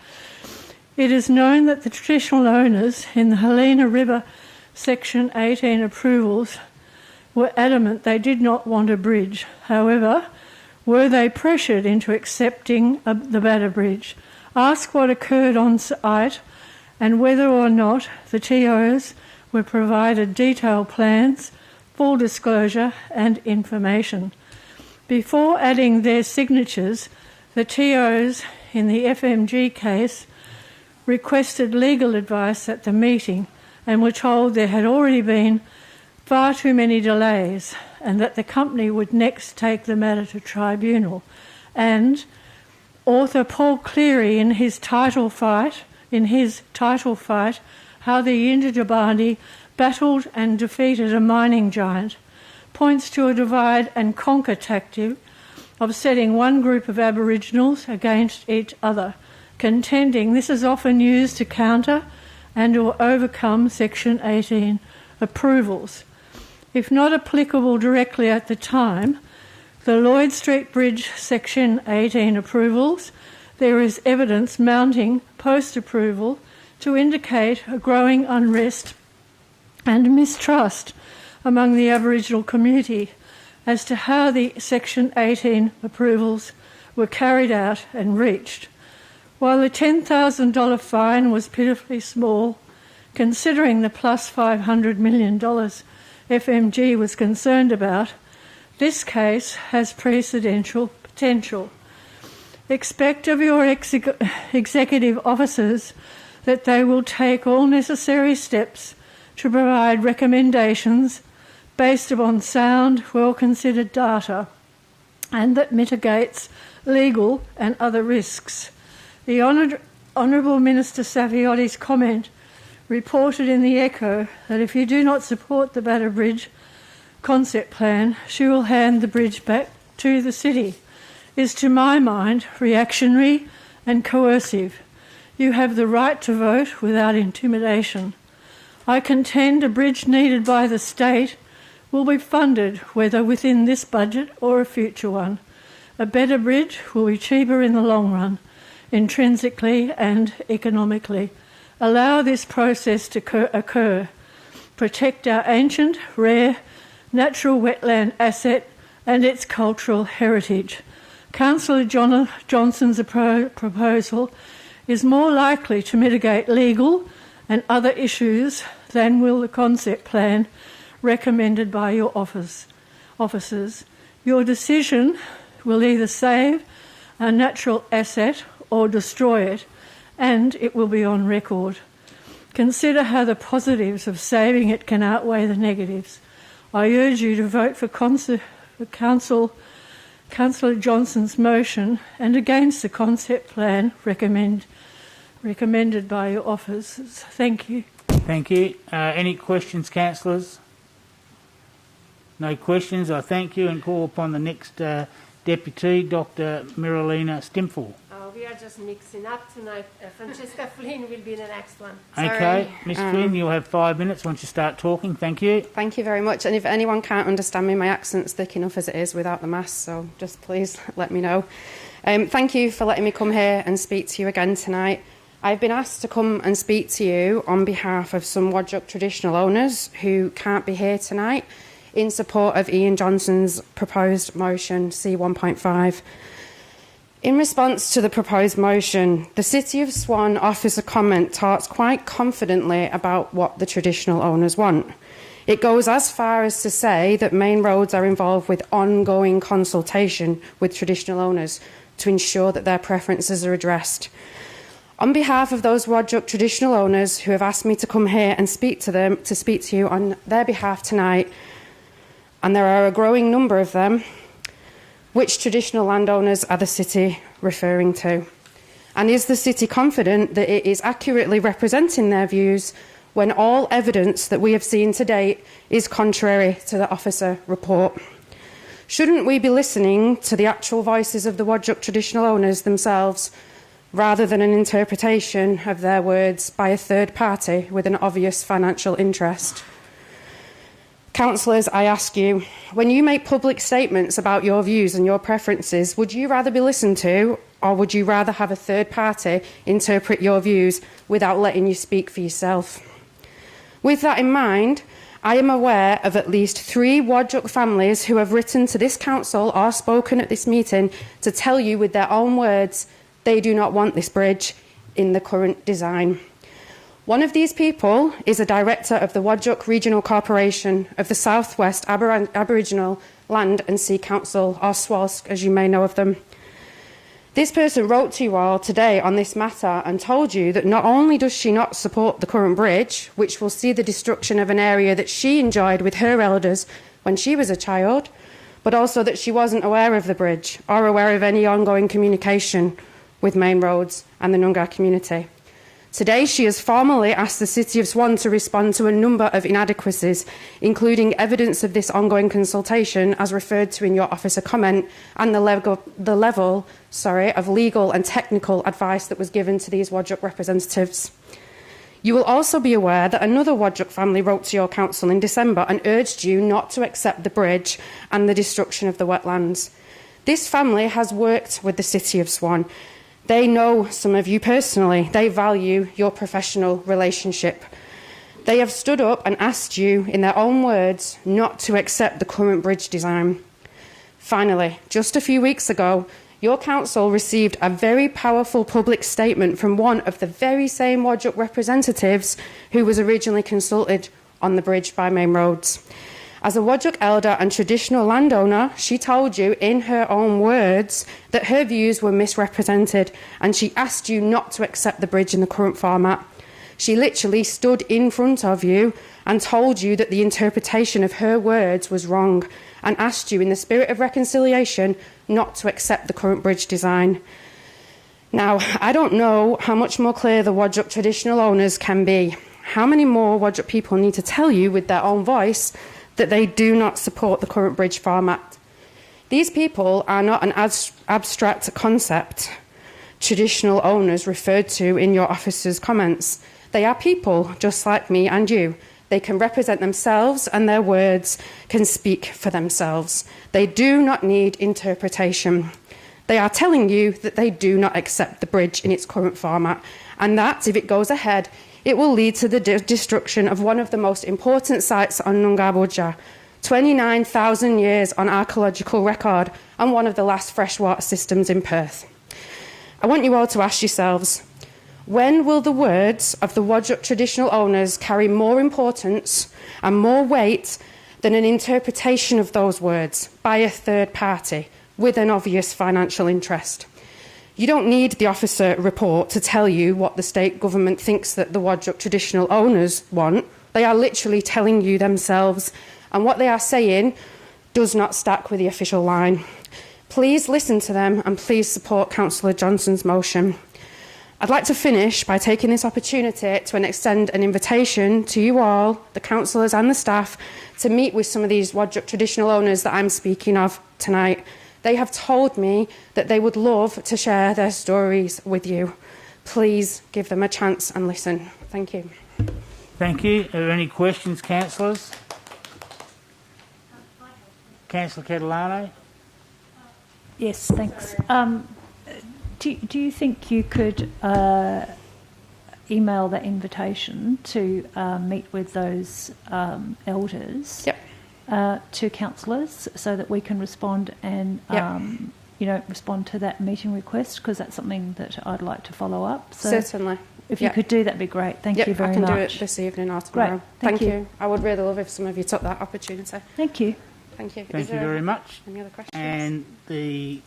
It is known that the traditional owners in the Helena River Section 18 approvals were adamant they did not want a bridge. However, were they pressured into accepting the Batter Bridge? Ask what occurred on site and whether or not the TOs were provided detailed plans, full disclosure and information. Before adding their signatures, the TOs in the FMG case requested legal advice at the meeting and were told there had already been far too many delays and that the company would next take the matter to tribunal. And Author Paul Cleary, in his title fight, How the Yindjibarndi Battled and Defeated a Mining Giant, points to a divide and conquer tactic of setting one group of Aboriginals against each other, contending this is often used to counter and or overcome Section 18 approvals. If not applicable directly at the time, the Lloyd Street Bridge Section 18 approvals, there is evidence mounting post-approval to indicate a growing unrest and mistrust among the Aboriginal community as to how the Section 18 approvals were carried out and reached. While the $10,000 fine was pitifully small, considering the plus $500 million FMG was concerned about, this case has precedential potential. Expect of your executive officers that they will take all necessary steps to provide recommendations based upon sound, well-considered data, and that mitigates legal and other risks. The Honourable Minister Safiotti's comment reported in the Echo that if you do not support the Batter Bridge concept plan, she will hand the bridge back to the city, is to my mind reactionary and coercive. You have the right to vote without intimidation. I contend a bridge needed by the state will be funded, whether within this budget or a future one. A better bridge will be cheaper in the long run, intrinsically and economically. Allow this process to occur. Protect our ancient, rare, natural wetland asset and its cultural heritage. Councillor Johnson's proposal is more likely to mitigate legal and other issues than will the concept plan recommended by your officers. Your decision will either save a natural asset or destroy it, and it will be on record. Consider how the positives of saving it can outweigh the negatives. I urge you to vote for Councillor Johnson's motion and against the concept plan recommended by your officers. Thank you. Thank you. Any questions, councillors? No questions. I thank you and call upon the next Deputy, Dr. Miralina Stimful. We are just mixing up tonight. Francesca Flynn will be the next one. Okay, Ms Flynn, you'll have 5 minutes once you start talking. Thank you. Thank you very much. And if anyone can't understand me, my accent's thick enough as it is without the mask, so just please let me know. Thank you for letting me come here and speak to you again tonight. I've been asked to come and speak to you on behalf of some Wadjuk traditional owners who can't be here tonight in support of Ian Johnson's proposed motion C1.5. In response to the proposed motion, the City of Swan offers a comment talks quite confidently about what the traditional owners want. It goes as far as to say that Main Roads are involved with ongoing consultation with traditional owners to ensure that their preferences are addressed. On behalf of those Wadjuk traditional owners who have asked me to come here and speak to you on their behalf tonight, and there are a growing number of them, which traditional landowners are the City referring to? And is the City confident that it is accurately representing their views when all evidence that we have seen to date is contrary to the officer report? Shouldn't we be listening to the actual voices of the Wadjuk traditional owners themselves, rather than an interpretation of their words by a third party with an obvious financial interest? Councillors, I ask you, when you make public statements about your views and your preferences, would you rather be listened to, or would you rather have a third party interpret your views without letting you speak for yourself? With that in mind, I am aware of at least 3 Wadjuk families who have written to this council or spoken at this meeting to tell you with their own words they do not want this bridge in the current design. One of these people is a director of the Wadjuk Regional Corporation of the South West Aboriginal Land and Sea Council, or SWALSC, as you may know of them. This person wrote to you all today on this matter and told you that not only does she not support the current bridge, which will see the destruction of an area that she enjoyed with her elders when she was a child, but also that she wasn't aware of the bridge or aware of any ongoing communication with Main Roads and the Noongar community. Today, she has formally asked the City of Swan to respond to a number of inadequacies, including evidence of this ongoing consultation, as referred to in your officer comment, and the level of legal and technical advice that was given to these Wadjuk representatives. You will also be aware that another Wadjuk family wrote to your council in December and urged you not to accept the bridge and the destruction of the wetlands. This family has worked with the City of Swan. They know some of you personally. They value your professional relationship. They have stood up and asked you, in their own words, not to accept the current bridge design. Finally, just a few weeks ago, your council received a very powerful public statement from one of the very same Wadjuk representatives who was originally consulted on the bridge by Main Roads. As a Wadjuk elder and traditional landowner, she told you in her own words that her views were misrepresented, and she asked you not to accept the bridge in the current format. She literally stood in front of you and told you that the interpretation of her words was wrong, and asked you in the spirit of reconciliation not to accept the current bridge design. Now, I don't know how much more clear the Wadjuk traditional owners can be. How many more Wadjuk people need to tell you with their own voice that they do not support the current bridge format? These people are not an abstract concept traditional owners referred to in your officer's comments. They are people just like me and you. They can represent themselves, and their words can speak for themselves. They do not need interpretation. They are telling you that they do not accept the bridge in its current format, and that, if it goes ahead, it will lead to the destruction of one of the most important sites on Noongar Budja, 29,000 years on archaeological record, and one of the last freshwater systems in Perth. I want you all to ask yourselves, when will the words of the Wadjuk traditional owners carry more importance and more weight than an interpretation of those words by a third party with an obvious financial interest? You don't need the officer report to tell you what the state government thinks that the Wadjuk traditional owners want. They are literally telling you themselves, and what they are saying does not stack with the official line. Please listen to them, and please support Councillor Johnson's motion. I'd like to finish by taking this opportunity to extend an invitation to you all, the councillors and the staff, to meet with some of these Wadjuk traditional owners that I'm speaking of tonight. They have told me that they would love to share their stories with you. Please give them a chance and listen. Thank you. Thank you. Are there any questions, councillors? Councillor Catalano? Yes, thanks. Do you think you could email that invitation to meet with those elders to councillors so that we can respond and respond to that meeting request, because that's something that I'd like to follow up. So certainly. If you could do that'd be great. Thank you very much. I can do it this evening or tomorrow. Great. Thank you. I would really love if some of you took that opportunity. Thank you. Thank you. Thank you very much. Any other questions? And the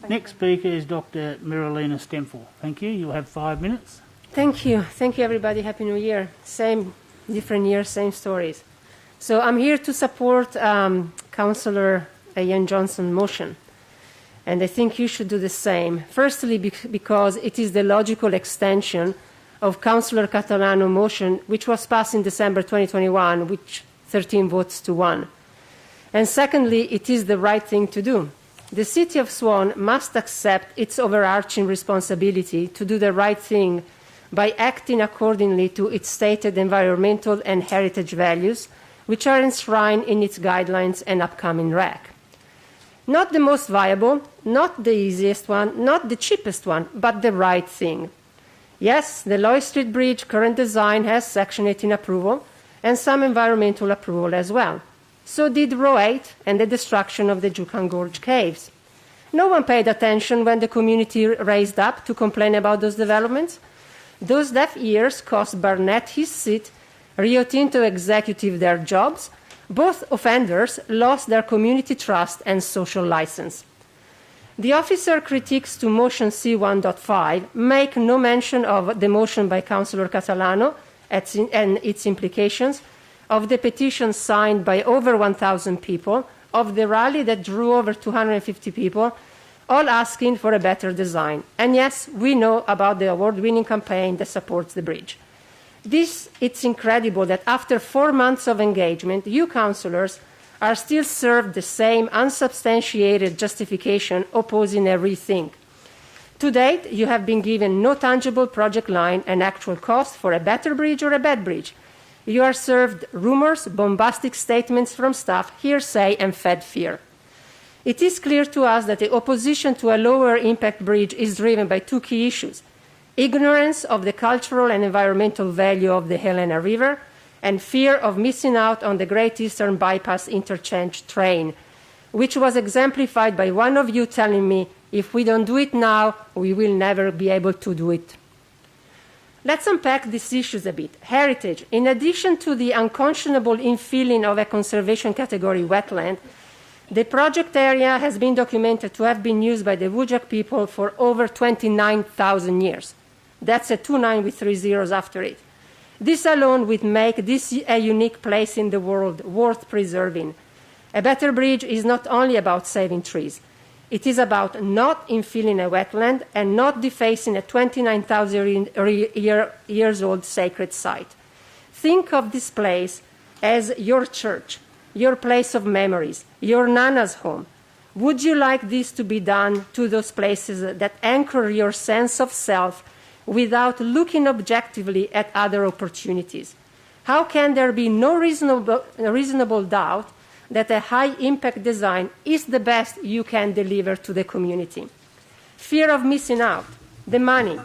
next speaker is Dr. Miralina Stempel. Thank you. You'll have 5 minutes. Thank you. Thank you, everybody. Happy New Year. Same, different year, same stories. So I'm here to support Councillor Ian Johnson's motion. And I think you should do the same. Firstly, because it is the logical extension of Councillor Catalano's motion, which was passed in December 2021, which 13 votes to 1. And secondly, it is the right thing to do. The City of Swan must accept its overarching responsibility to do the right thing by acting accordingly to its stated environmental and heritage values, which are enshrined in its guidelines and upcoming RAC. Not the most viable, not the easiest one, not the cheapest one, but the right thing. Yes, the Loy Street Bridge current design has Section 18 approval and some environmental approval as well. So did Row 8 and the destruction of the Juukan Gorge caves. No one paid attention when the community raised up to complain about those developments. Those deaf ears cost Barnett his seat, Rio Tinto executive their jobs. Both offenders lost their community trust and social license. The officer critiques to motion C1.5 make no mention of the motion by Councillor Catalano and its implications, of the petition signed by over 1,000 people, of the rally that drew over 250 people, all asking for a better design. And yes, we know about the award-winning campaign that supports the bridge. It's incredible that after 4 months of engagement, you councillors are still served the same unsubstantiated justification opposing everything. To date, you have been given no tangible project line and actual cost for a better bridge or a bad bridge. You are served rumours, bombastic statements from staff, hearsay, and fed fear. It is clear to us that the opposition to a lower impact bridge is driven by 2 key issues: ignorance of the cultural and environmental value of the Helena River, and fear of missing out on the Great Eastern Bypass interchange train, which was exemplified by one of you telling me, if we don't do it now, we will never be able to do it. Let's unpack these issues a bit. Heritage. In addition to the unconscionable infilling of a conservation category wetland, the project area has been documented to have been used by the Whadjuk people for over 29,000 years. That's a 29 with 3 zeros after it. This alone would make this a unique place in the world worth preserving. A better bridge is not only about saving trees. It is about not infilling a wetland and not defacing a 29,000 years old sacred site. Think of this place as your church, your place of memories, your nana's home. Would you like this to be done to those places that anchor your sense of self without looking objectively at other opportunities? How can there be no reasonable doubt that a high-impact design is the best you can deliver to the community? Fear of missing out. The money.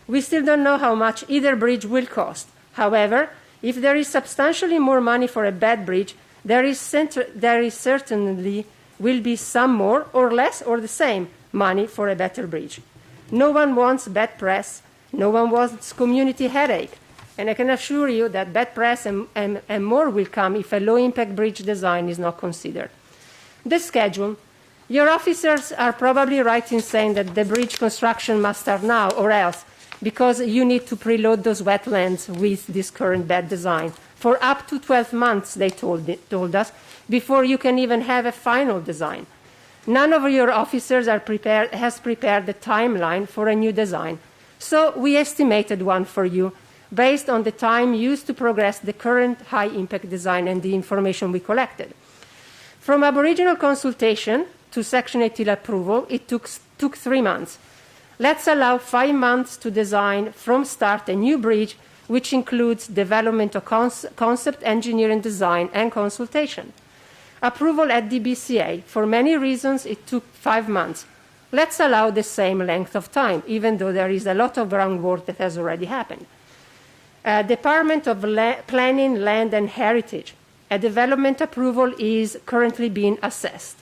We still don't know how much either bridge will cost. However, if there is substantially more money for a bad bridge, there is certainly will be some more or less or the same money for a better bridge. No one wants bad press. No one wants community headache. And I can assure you that bad press and more will come if a low-impact bridge design is not considered. The schedule. Your officers are probably right in saying that the bridge construction must start now or else, because you need to preload those wetlands with this current bad design for up to 12 months, they told us, before you can even have a final design. None of your officers has prepared the timeline for a new design. So we estimated one for you based on the time used to progress the current high-impact design and the information we collected. From Aboriginal consultation to Section 18 approval, it took 3 months. Let's allow 5 months to design from start a new bridge, which includes development of concept, engineering, design, and consultation. Approval at DBCA. For many reasons, it took 5 months. Let's allow the same length of time, even though there is a lot of groundwork that has already happened. Department of Planning, Land and Heritage. A development approval is currently being assessed.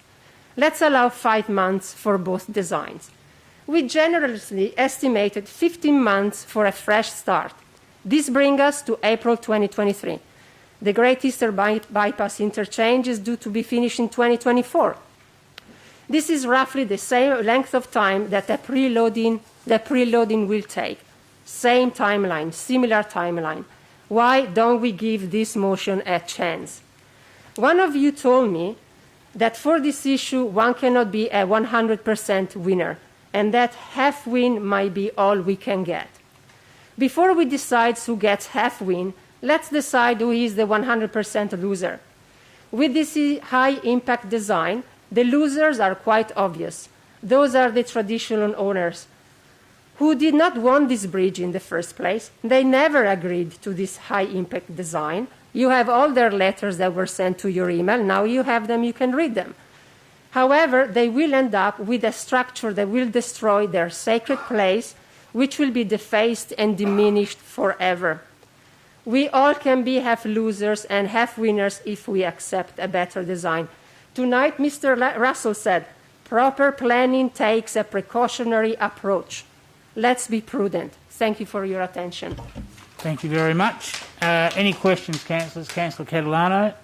Let's allow 5 months for both designs. We generously estimated 15 months for a fresh start. This brings us to April 2023. The Great Eastern Bypass interchange is due to be finished in 2024. This is roughly the same length of time that the preloading will take. Same timeline, similar timeline. Why don't we give this motion a chance? One of you told me that for this issue, one cannot be a 100% winner, and that half win might be all we can get. Before we decide who gets half win, let's decide who is the 100% loser. With this high-impact design, the losers are quite obvious. Those are the traditional owners who did not want this bridge in the first place. They never agreed to this high-impact design. You have all their letters that were sent to your email. Now you have them, you can read them. However, they will end up with a structure that will destroy their sacred place, which will be defaced and diminished forever. We all can be half losers and half winners if we accept a better design. Tonight, Mr. Russell said, proper planning takes a precautionary approach. Let's be prudent. Thank you for your attention. Thank you very much. Any questions, councillors? Councillor Catalano.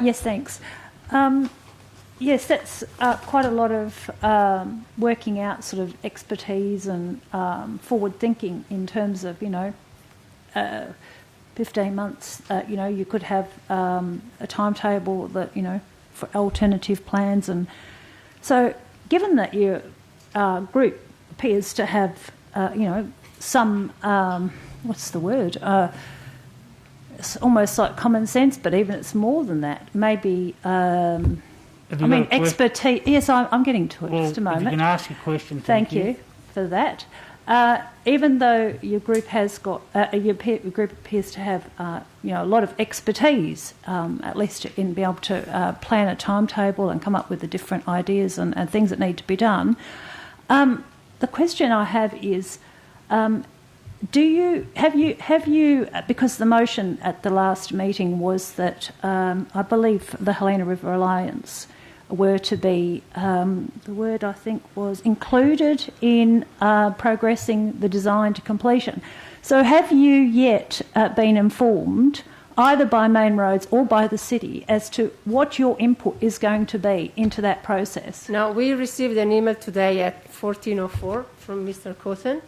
Yes, thanks. Yes, that's quite a lot of working out sort of expertise and forward thinking in terms of, 15 months, you could have a timetable that, for alternative plans and So, given that your group appears to have, some, what's the word? It's almost like common sense, but even it's more than that. Maybe, expertise. Yes, I'm getting to it. Just a moment. If you can ask your question. Thank you for that. Even though your group has got, your group appears to have, a lot of expertise, at least in being able to plan a timetable and come up with the different ideas and things that need to be done. The question I have is, have you, because the motion at the last meeting was that I believe the Helena River Alliance were to be, the word I think was included in progressing the design to completion. So have you yet been informed, either by Main Roads or by the city, as to what your input is going to be into that process? Now, we received an email today at 14:04 from Mr. Cotton,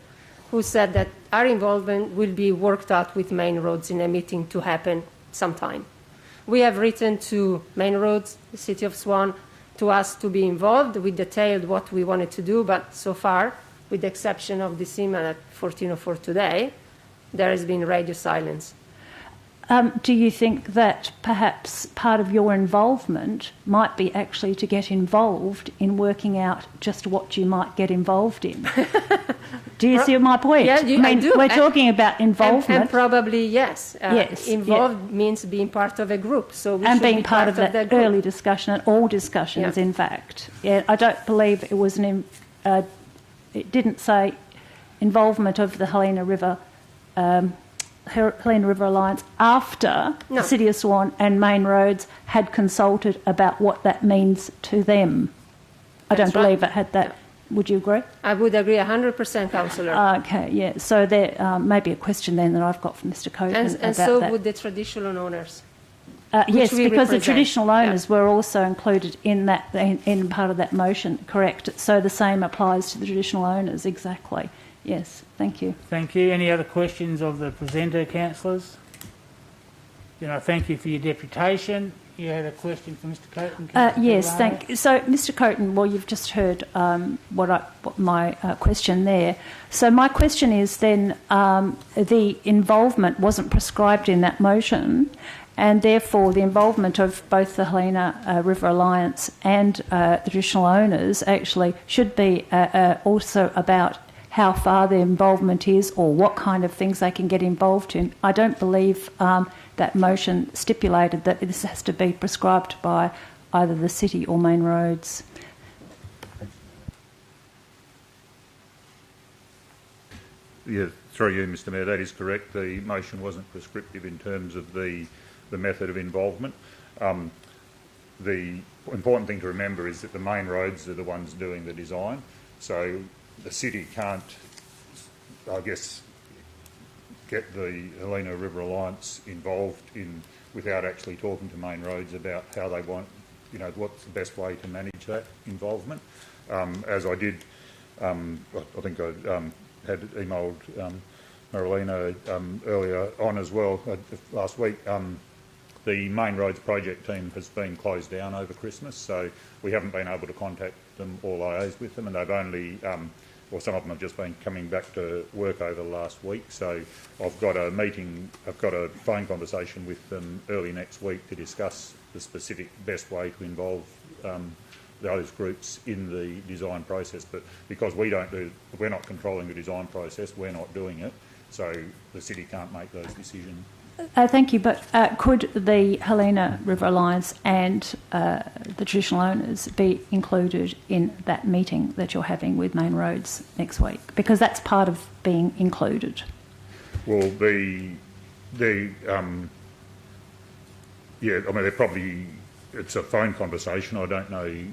who said that our involvement will be worked out with Main Roads in a meeting to happen sometime. We have written to Main Roads, the City of Swan, to ask to be involved. We detailed what we wanted to do, but so far, with the exception of this email at 14:04 today, there has been radio silence. Do you think that perhaps part of your involvement might be actually to get involved in working out just what you might get involved in? Do you see my point? Yeah, I do. We're talking about involvement. And probably, yes. Yes. Involved means being part of a group. So we and should being be part of that group. early discussion and all discussions, in fact. Yeah, I don't believe it was it didn't say involvement of the Helena River Alliance after the City of Swan and Main Roads had consulted about what that means to them. I don't believe it had that. Would you agree? I would agree 100%, Councillor. Okay, yeah. So there may be a question then that I've got from Mr. Cogan about and so that. would the traditional owners. Yes, because represent. the traditional owners were also included in that in part of that motion, correct? So the same applies to the traditional owners, exactly. Yes, thank you. Thank you. Any other questions of the presenter, councillors? Then I thank you for your deputation. You had a question for Mr. Coton? Yes, thank you. So, Mr. Coton, well, you've just heard what my question there. So my question is then the involvement wasn't prescribed in that motion, and therefore the involvement of both the Helena River Alliance and the traditional owners actually should be also about how far their involvement is or what kind of things they can get involved in. I don't believe that motion stipulated that this has to be prescribed by either the city or Main Roads. Yeah, through you, Mr. Mayor, that is correct. The motion wasn't prescriptive in terms of the method of involvement. The important thing to remember is that the Main Roads are the ones doing the design, so the city can't, I guess, get the Helena River Alliance involved without actually talking to Main Roads about how they want, what's the best way to manage that involvement. As I did, I think I had emailed Marilena earlier on as well last week. The Main Roads project team has been closed down over Christmas, so we haven't been able to contact them or liaise with them, and they've only or some of them have just been coming back to work over the last week. So I've got a phone conversation with them early next week to discuss the specific best way to involve those groups in the design process. But because we're not controlling the design process, we're not doing it, so the city can't make those decisions. Thank you, but could the Helena River Alliance and the traditional owners be included in that meeting that you're having with Main Roads next week? Because that's part of being included. Well, they're probably, it's a phone conversation. I don't know.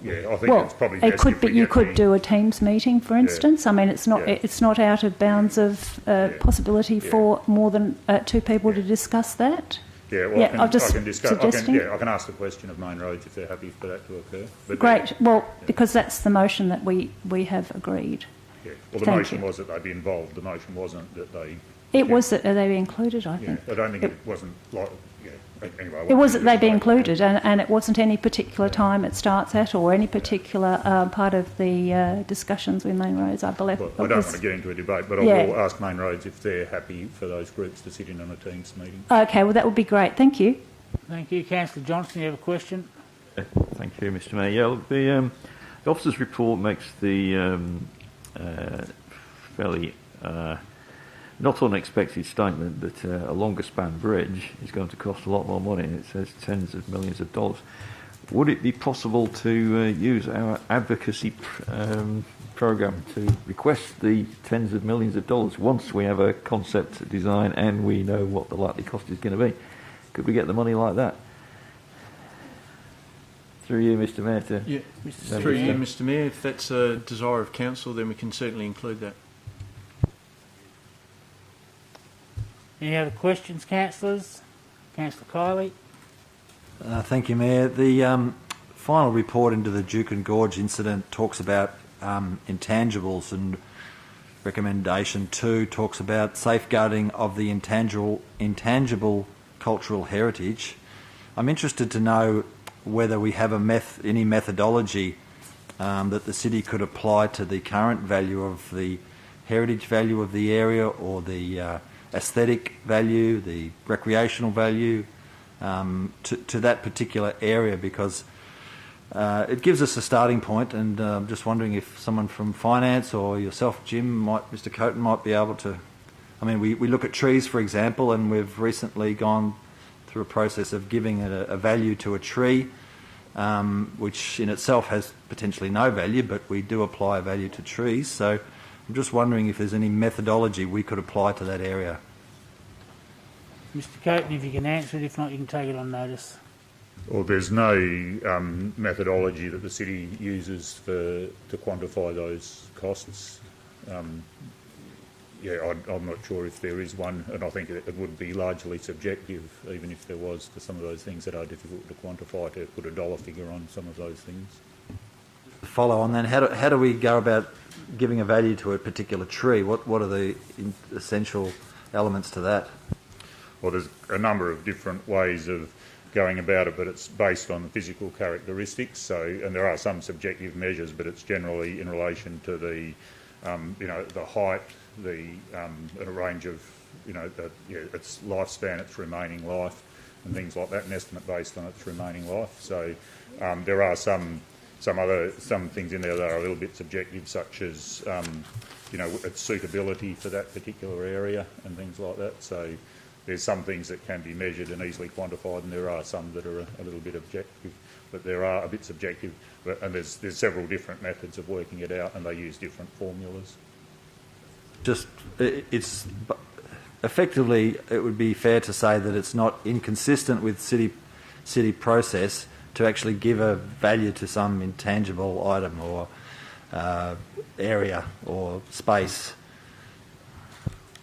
I think it's probably best. It could be. You could do a Teams meeting, for instance. I mean, it's not out of bounds of possibility for more than two people to discuss that. Yeah, well, I can ask the question of Main Roads if they're happy for that to occur. But great. Well, because that's the motion that we have agreed. Yeah. Well, the Thank motion you. was that they be involved. The motion wasn't that they. It was that they be included, I Yeah, think. I don't think it wasn't like. Yeah. Anyway. It was that they be included, and it wasn't any particular time it starts at or any particular part of the discussions with Main Roads, I believe. Well, I don't want to get into a debate, but I will ask Main Roads if they're happy for those groups to sit in on a Teams meeting. Okay, well, that would be great. Thank you. Thank you. Councillor Johnson, you have a question? Thank you, Mr. Mayor. Yeah, look, the officer's report makes the fairly not unexpected statement that a longer span bridge is going to cost a lot more money. It says tens of millions of dollars. Would it be possible to use our advocacy program to request the tens of millions of dollars once we have a concept design and we know what the likely cost is going to be? Could we get the money like that? Through you, Mr. Mayor. Through you, Mr. Mayor. If that's a desire of council, then we can certainly include that. Any other questions, councillors? Councillor Kiley? Thank you, Mayor. The final report into the Juukan Gorge incident talks about intangibles, and recommendation 2 talks about safeguarding of the intangible cultural heritage. I'm interested to know whether we have any methodology that the city could apply to the current value of the heritage value of the area, or the aesthetic value, the recreational value to that particular area, because it gives us a starting point, and I'm just wondering if someone from finance or yourself, Jim, Mr. Coaten, might be able to. I mean, we look at trees, for example, and we've recently gone through a process of giving it a value to a tree, which in itself has potentially no value, but we do apply a value to trees. So I'm just wondering if there's any methodology we could apply to that area. Mr. Coaten, if you can answer it, if not, you can take it on notice. Well, there's no methodology that the city uses to quantify those costs. I'm not sure if there is one, and I think it would be largely subjective, even if there was, to some of those things that are difficult to quantify, to put a dollar figure on some of those things. Follow on then, how do we go about giving a value to a particular tree? What are the essential elements to that? Well, there's a number of different ways of going about it, but it's based on the physical characteristics. So, and there are some subjective measures, but it's generally in relation to the, the height, a range of, its lifespan, its remaining life, and things like that. An estimate based on its remaining life. So, there are some things in there that are a little bit subjective, such as, its suitability for that particular area and things like that. So, there's some things that can be measured and easily quantified, and there are some that are a little bit objective, but there are a bit subjective. And there's several different methods of working it out, and they use different formulas. It's effectively, it would be fair to say that it's not inconsistent with city process to actually give a value to some intangible item or area or space.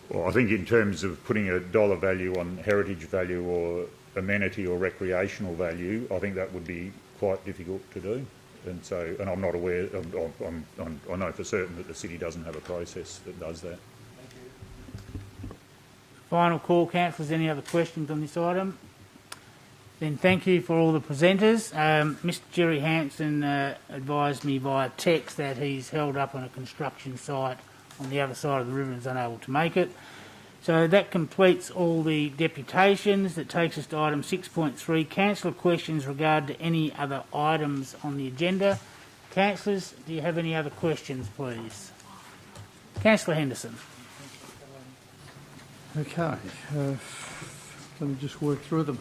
Well, I think in terms of putting a dollar value on heritage value or amenity or recreational value, I think that would be quite difficult to do. And I'm not aware, I know for certain that the city doesn't have a process that does that. Final call, councillors. Any other questions on this item? Then thank you for all the presenters. Mr. Jerry Hanson advised me via text that he's held up on a construction site on the other side of the river and is unable to make it. So that completes all the deputations. That takes us to item 6.3, councillor questions regard to any other items on the agenda. Councillors, do you have any other questions, please? Councillor Henderson. Okay, let me just work through them.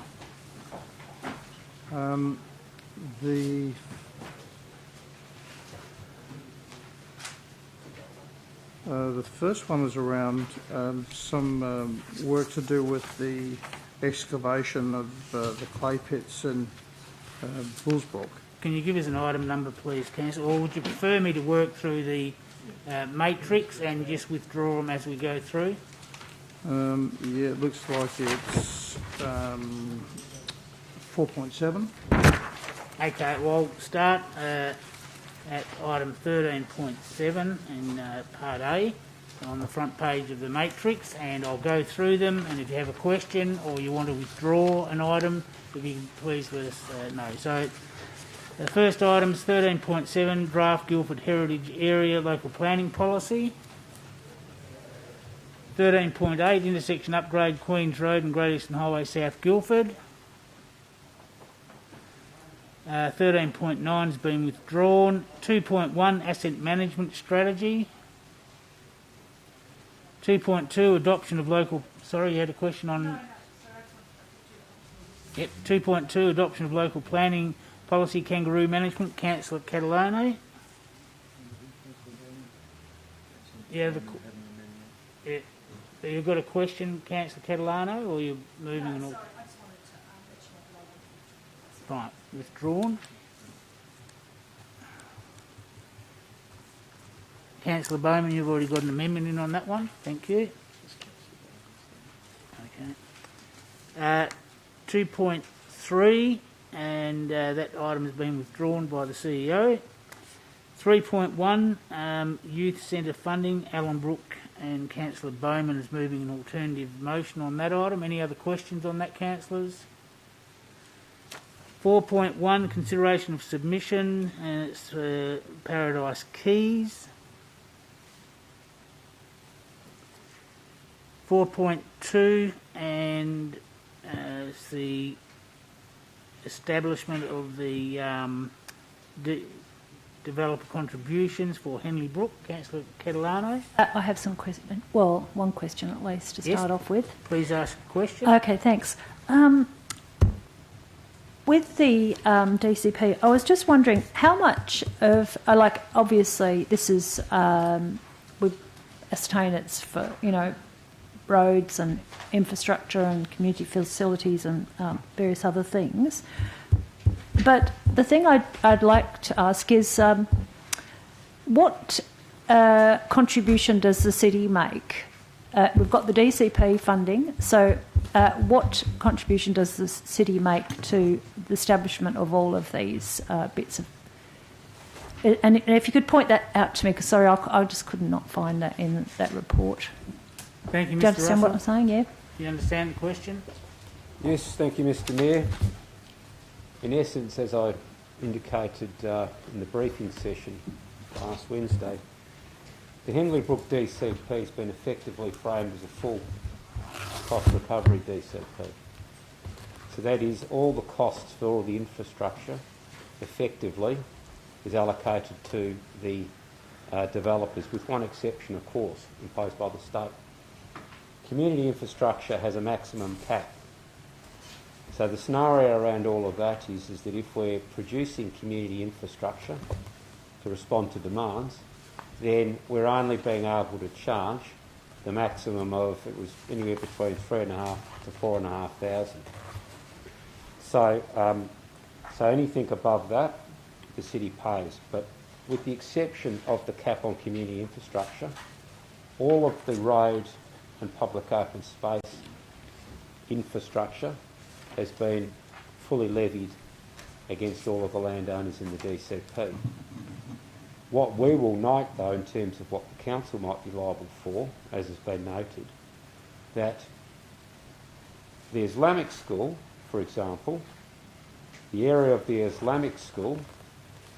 The first one is around some work to do with the excavation of the clay pits in Bullsbrook. Can you give us an item number, please, councillor, or would you prefer me to work through the matrix and just withdraw them as we go through? Yeah, it looks like it's 4.7. Okay, well, start at item 13.7 in Part A on the front page of the matrix, and I'll go through them, and if you have a question or you want to withdraw an item, if you can please let us know. So the first item is 13.7, Draft Guildford Heritage Area Local Planning Policy. 13.8, Intersection Upgrade Queens Road and Great Eastern Highway South Guildford. 13.9 has been withdrawn. 2.1, Asset Management Strategy. 2.2, Adoption of Local... Sorry, you had a question on... Yep, 2.2, Adoption of Local Planning Policy, Kangaroo Management, Councillor Catalano. You've got a question, Councillor Catalano, or you're moving an... Right, withdrawn. Councillor Bowman, you've already got an amendment in on that one. Thank you. Okay. 2.3, and that item has been withdrawn by the CEO. 3.1, Youth Centre Funding, Alan Brook and Councillor Bowman is moving an alternative motion on that item. Any other questions on that, councillors? 4.1, consideration of submission, and it's Paradise Keys. 4.2, and it's the establishment of the developer contributions for Henley Brook. Councillor Catalano. I have some questions. Well, one question at least to start off with. Please ask a question. Okay, thanks. With the DCP, I was just wondering how much of, obviously this is, we've ascertained it's for, roads and infrastructure and community facilities and various other things. But the thing I'd like to ask is what contribution does the city make? We've got the DCP funding, so what contribution does the city make to the establishment of all of these bits of... And if you could point that out to me, because, sorry, I just could not find that in that report. Thank you, Mr. Do you understand what I'm saying, yeah? Do you understand the question? Yes, thank you, Mr. Mayor. In essence, as I indicated in the briefing session last Wednesday, the Henley Brook DCP has been effectively framed as a full cost recovery DCP. So that is all the costs for all the infrastructure effectively is allocated to the developers, with one exception, of course, imposed by the state. Community infrastructure has a maximum cap. So the scenario around all of that is that if we're producing community infrastructure to respond to demands, then we're only being able to charge the maximum of, it was anywhere between 3,500 to 4,500. So anything above that, the city pays. But with the exception of the cap on community infrastructure, all of the road and public open space infrastructure has been fully levied against all of the landowners in the DCP. What we will note, though, in terms of what the council might be liable for, as has been noted, that the Islamic school, for example, the area of the Islamic school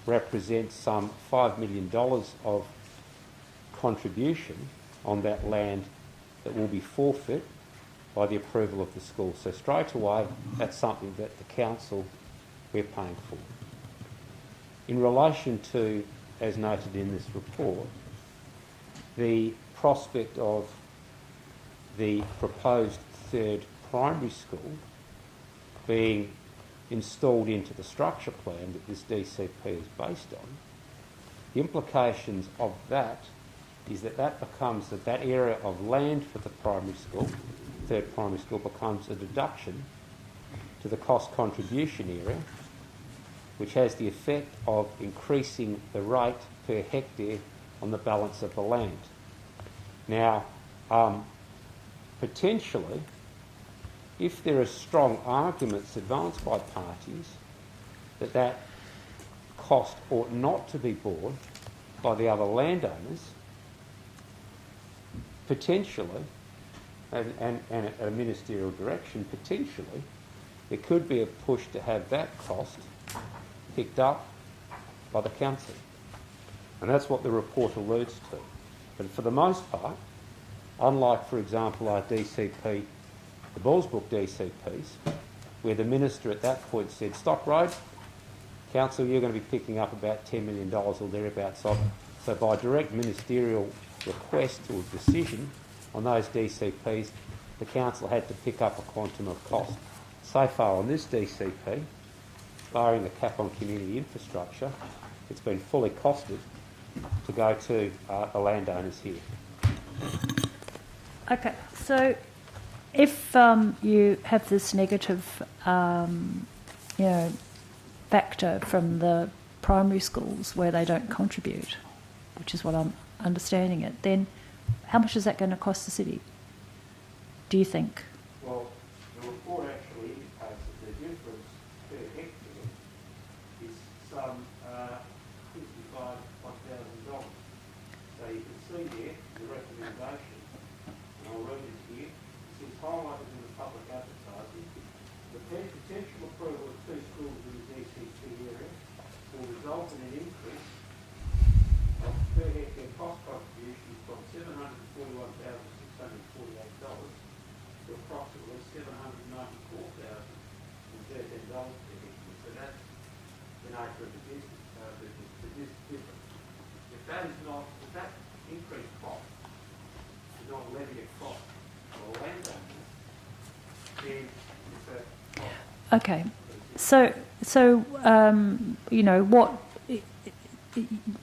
represents some $5 million of contribution on that land that will be forfeit by the approval of the school. So straight away, that's something that the council, we're paying for. In relation to, as noted in this report, the prospect of the proposed third primary school being installed into the structure plan that this DCP is based on, the implications of that is that becomes that area of land for the primary school, third primary school, becomes a deduction to the cost contribution area, which has the effect of increasing the rate per hectare on the balance of the land. Now, potentially, if there are strong arguments advanced by parties that cost ought not to be borne by the other landowners, potentially, and a ministerial direction, potentially, there could be a push to have that cost picked up by the council. And that's what the report alludes to. But for the most part, unlike, for example, our DCP, the Ballsbrook DCPs, where the minister at that point said, Stock Road, council, you're going to be picking up about $10 million or thereabouts of it. So by direct ministerial request or decision on those DCPs, the council had to pick up a quantum of cost. So far on this DCP, barring the cap on community infrastructure, it's been fully costed to go to the landowners here. Okay, so if you have this negative, factor from the primary schools where they don't contribute, which is what I'm understanding it, then how much is that going to cost the city, do you think? Well, the report actually indicates that the difference per hectare is some $55,000. So you can see there the recommendation, and I'll read it here. It says, highlighted in the public advertising, the potential approval of 2 schools in the DCT area will result in an increase of per hectare cost contribution from $741,648 to approximately $794,013 per hectare. So that's the nature of the business. This difference. If that increased cost is not levied at cost for a landowner, then it's a cost. Okay, so what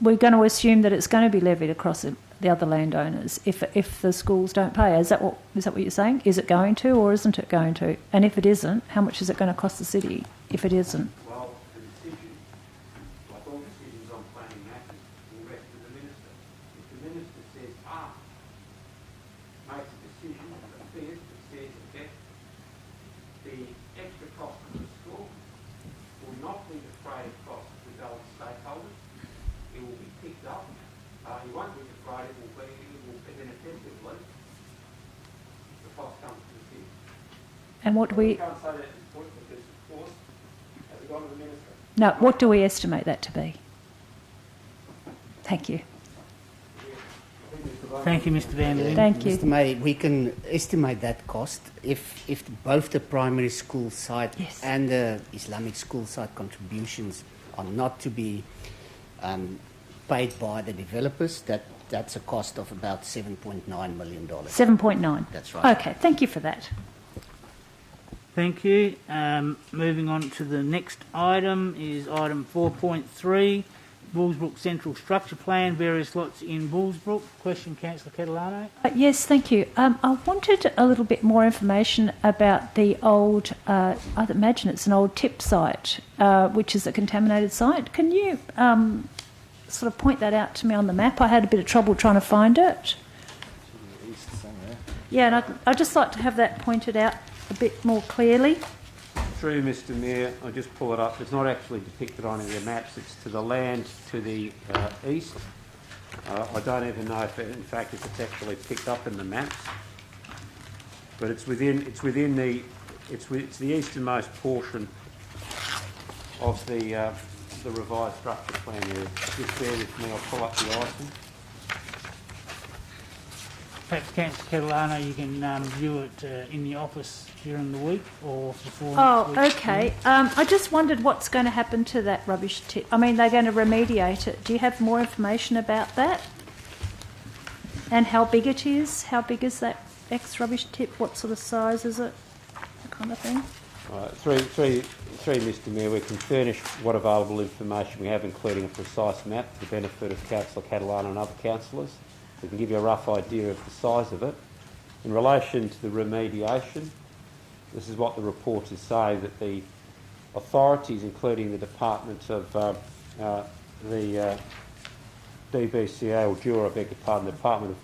we're going to assume that it's going to be levied across the other landowners if the schools don't pay. Is that what you're saying? Is it going to, or isn't it going to? And if it isn't, how much is it going to cost the city if it isn't? Well, the decision, like all decisions on planning matters, will rest with the minister. If the minister says makes a decision that appears that says that the extra cost of the school will not be the freight cost with other stakeholders. It will be picked up. You won't be afraid it will be then effectively the cost comes to the city. And what do we... I can't say that at this point because, of course, has it gone to the minister? No, what do we estimate that to be? Thank you. Thank you, Mr. Van der Ven. Thank you. Mr. May, we can estimate that cost if both the primary school site and the Islamic school site contributions are not to be paid by the developers. That's a cost of about $7.9 million. 7.9? That's right. Okay, thank you for that. Thank you. Moving on to the next item is item 4.3, Bullsbrook Central Structure Plan, various lots in Bullsbrook. Question, Councillor Catalano. Yes, thank you. I wanted a little bit more information about the old, I imagine it's an old tip site, which is a contaminated site. Can you sort of point that out to me on the map? I had a bit of trouble trying to find it. Yeah, and I'd just like to have that pointed out a bit more clearly. Through Mr. Mayor, I'll just pull it up. It's not actually depicted on any of the maps. It's to the land to the east. I don't even know if, in fact, if it's actually picked up in the maps. But it's the easternmost portion of the revised structure plan area. Just bear with me. I'll pull up the item. Perhaps, Councillor Catalano, you can view it in the office during the week or before. Oh, next week. okay. I just wondered what's going to happen to that rubbish tip. I mean, they're going to remediate it. Do you have more information about that? And how big it is? How big is that ex-rubbish tip? What sort of size is it? That kind of thing. Through Mr. Mayor, we can furnish what available information we have, including a precise map for the benefit of Councillor Catalano and other councillors. We can give you a rough idea of the size of it. In relation to the remediation, this is what the report is saying, that the authorities, including the Department of the DBCA, or DURA, I beg your pardon, the Department of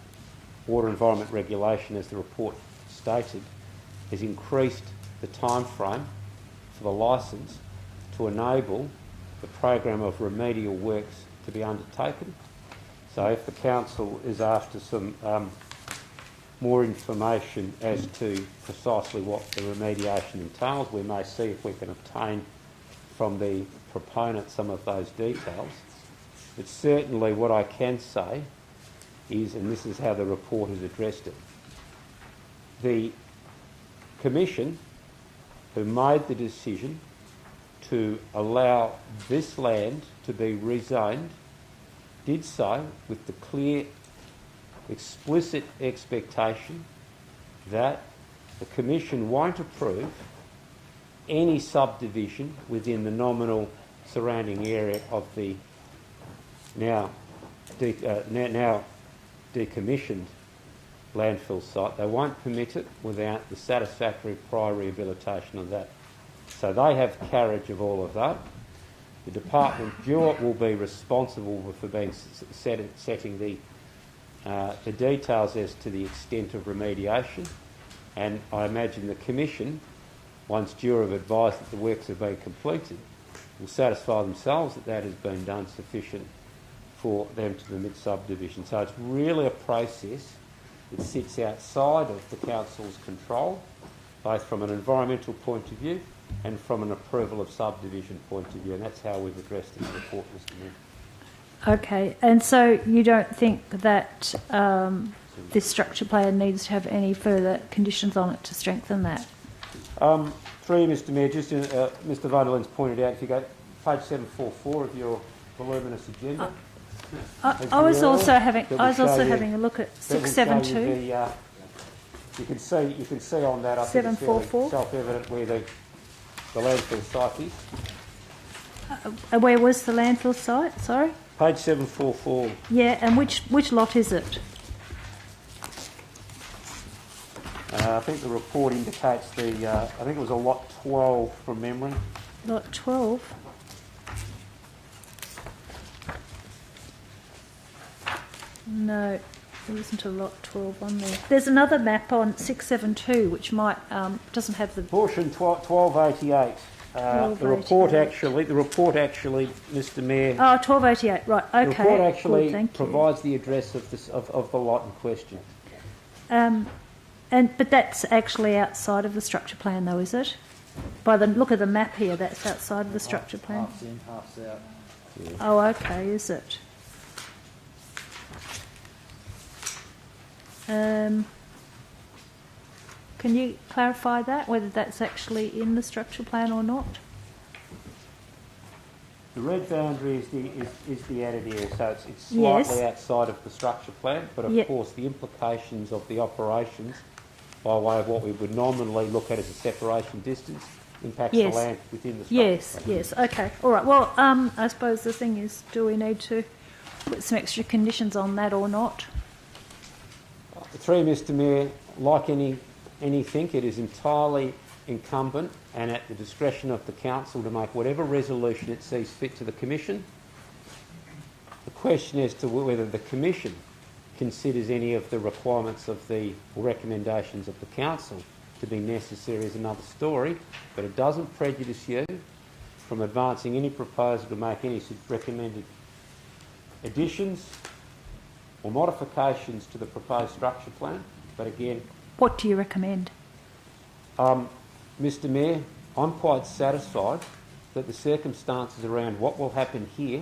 Water Environment Regulation, as the report stated, has increased the time frame for the licence to enable the program of remedial works to be undertaken. So if the council is after some more information as to precisely what the remediation entails, we may see if we can obtain from the proponent some of those details. But certainly what I can say is, and this is how the report has addressed it, the Commission who made the decision to allow this land to be rezoned did so with the clear, explicit expectation that the Commission won't approve any subdivision within the nominal surrounding area of the now decommissioned landfill site. They won't permit it without the satisfactory prior rehabilitation of that. So they have carriage of all of that. The Department will be responsible for being setting the details as to the extent of remediation, and I imagine the Commission, once due have advised that the works have been completed, will satisfy themselves that that has been done sufficient for them to permit subdivision. So it's really a process that sits outside of the Council's control, both from an environmental point of view and from an approval of subdivision point of view, and that's how we've addressed this report, Mr Mayor. Okay, and so you don't think that this structure plan needs to have any further conditions on it to strengthen that? Through you, Mr Mayor, just Mr Vanderlyn's pointed out, if you go page 744 of your voluminous agenda. I was also having a look at 672. You can see on that. I think it's fairly self-evident where the landfill site is. Where was the landfill site? Sorry. Page 744. Yeah, and which lot is it? I think the report indicates I think it was a lot 12 from memory. Lot 12. No, there isn't a lot 12 on there. There's another map on 672 which might doesn't have the portion 1288. The report actually, Mr Mayor. Oh, 1288. Right. Okay. The report actually Good, provides the address of the lot in question. But that's actually outside of the structure plan, though, is it? By the look of the map here, that's outside of the structure plan. Half's in, half's out. Yeah. Oh, okay. Is it? Can you clarify that, whether that's actually in the structure plan or not? The red boundary is the added area, so it's slightly outside of the structure plan, but of course the implications of the operations by way of what we would nominally look at as a separation distance impacts the land within the structure plan. Yes, okay. All right, well, I suppose the thing is, do we need to put some extra conditions on that or not? Through Mr Mayor, like anything, it is entirely incumbent and at the discretion of the Council to make whatever resolution it sees fit to the Commission. The question as to whether the Commission considers any of the requirements of the recommendations of the Council to be necessary is another story, but it doesn't prejudice you from advancing any proposal to make any recommended additions or modifications to the proposed structure plan. But again, what do you recommend? Mr Mayor, I'm quite satisfied that the circumstances around what will happen here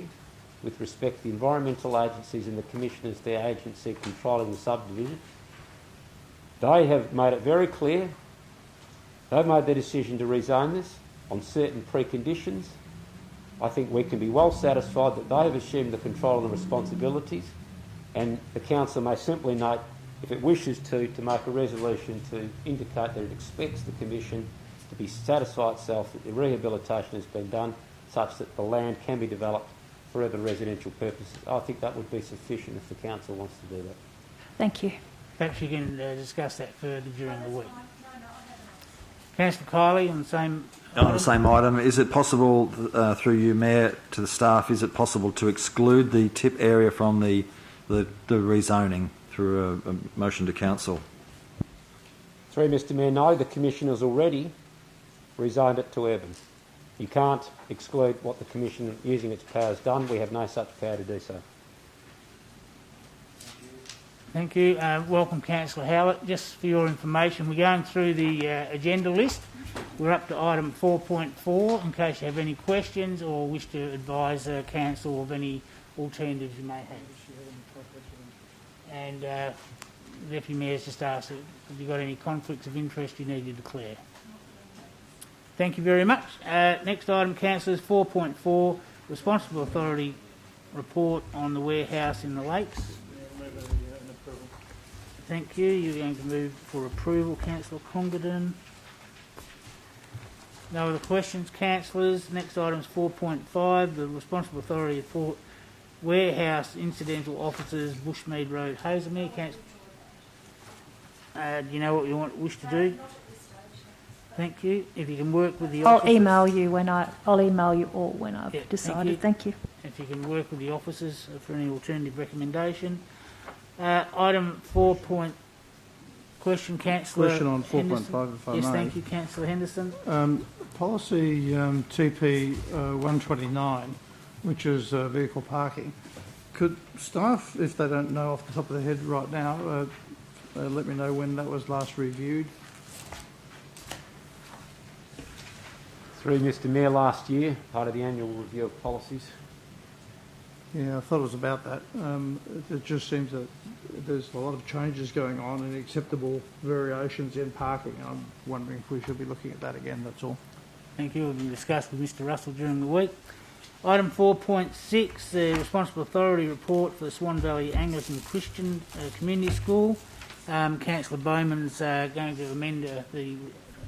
with respect to the environmental agencies and the Commission as their agency controlling the subdivision, they have made it very clear they've made their decision to rezone this on certain preconditions. I think we can be well satisfied that they have assumed the control and the responsibilities, and the Council may simply note, if it wishes to make a resolution to indicate that it expects the Commission to be satisfied itself that the rehabilitation has been done such that the land can be developed for other residential purposes. I think that would be sufficient if the Council wants to do that. Thank you. Perhaps you can discuss that further during the week. Councillor Kiley on the same item. On the same item, is it possible, through you, Mayor, to the staff, is it possible to exclude the tip area from the rezoning through a motion to Council? Through Mr Mayor, no, the Commission has already rezoned it to urban. You can't exclude what the Commission, using its powers, done. We have no such power to do so. Thank you. Welcome, Councillor Howlett. Just for your information, we're going through the agenda list. We're up to item 4.4. In case you have any questions or wish to advise Council of any alternatives you may have. And the Deputy Mayor's just asked, have you got any conflicts of interest you need to declare? Thank you very much. Next item, Councillors, 4.4, Responsible Authority Report on the warehouse in the Lakes. Thank you. You're going to move for approval, Councillor Congdon. No other questions, councillors. Next item is 4.5, the Responsible Authority for Warehouse Incidental Officers, Bushmead Road, Hazelmere. Do you know what you wish to do? Thank you. If you can work with the officers. I'll email you all when I've decided. Thank you. If you can work with the officers for any alternative recommendation. Item 4. Question, Councillor. Question on 4.5, Henderson. if I yes, may. thank you, Councillor Henderson. Policy TP 129, which is vehicle parking. Could staff, if they don't know off the top of their head right now, let me know when that was last reviewed? Through Mr Mayor last year, part of the annual review of policies. Yeah, I thought it was about that. It just seems that there's a lot of changes going on and acceptable variations in parking. I'm wondering if we should be looking at that again, that's all. Thank you. It will be discussed with Mr Russell during the week. Item 4.6, the Responsible Authority Report for the Swan Valley Anglican Christian Community School. Councillor Bowman's going to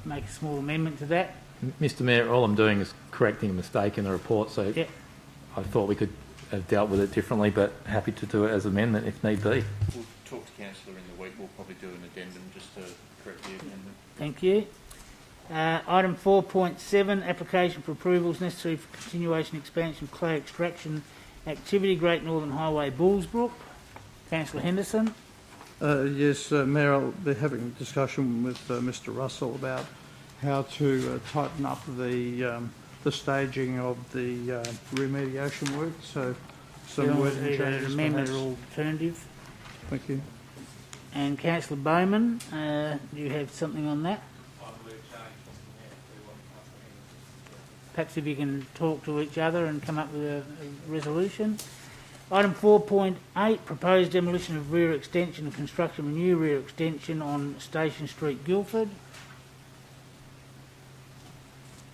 make a small amendment to that. Mr Mayor, all I'm doing is correcting a mistake in the report, so yep. I thought we could have dealt with it differently, but happy to do it as amendment if need be. We'll talk to Councillor in the week. We'll probably do an addendum just to correct the amendment. Thank you. Item 4.7, application for approvals necessary for continuation expansion of clay extraction activity, Great Northern Highway, Bullsbrook. Councillor Henderson. Yes, Mayor, I'll be having a discussion with Mr Russell about how to tighten up the staging of the remediation work. So some wording changes. An amendment or alternative. Thank you. And Councillor Bowman, do you have something on that? Perhaps if you can talk to each other and come up with a resolution. Item 4.8, proposed demolition of rear extension and construction of a new rear extension on Station Street, Guildford.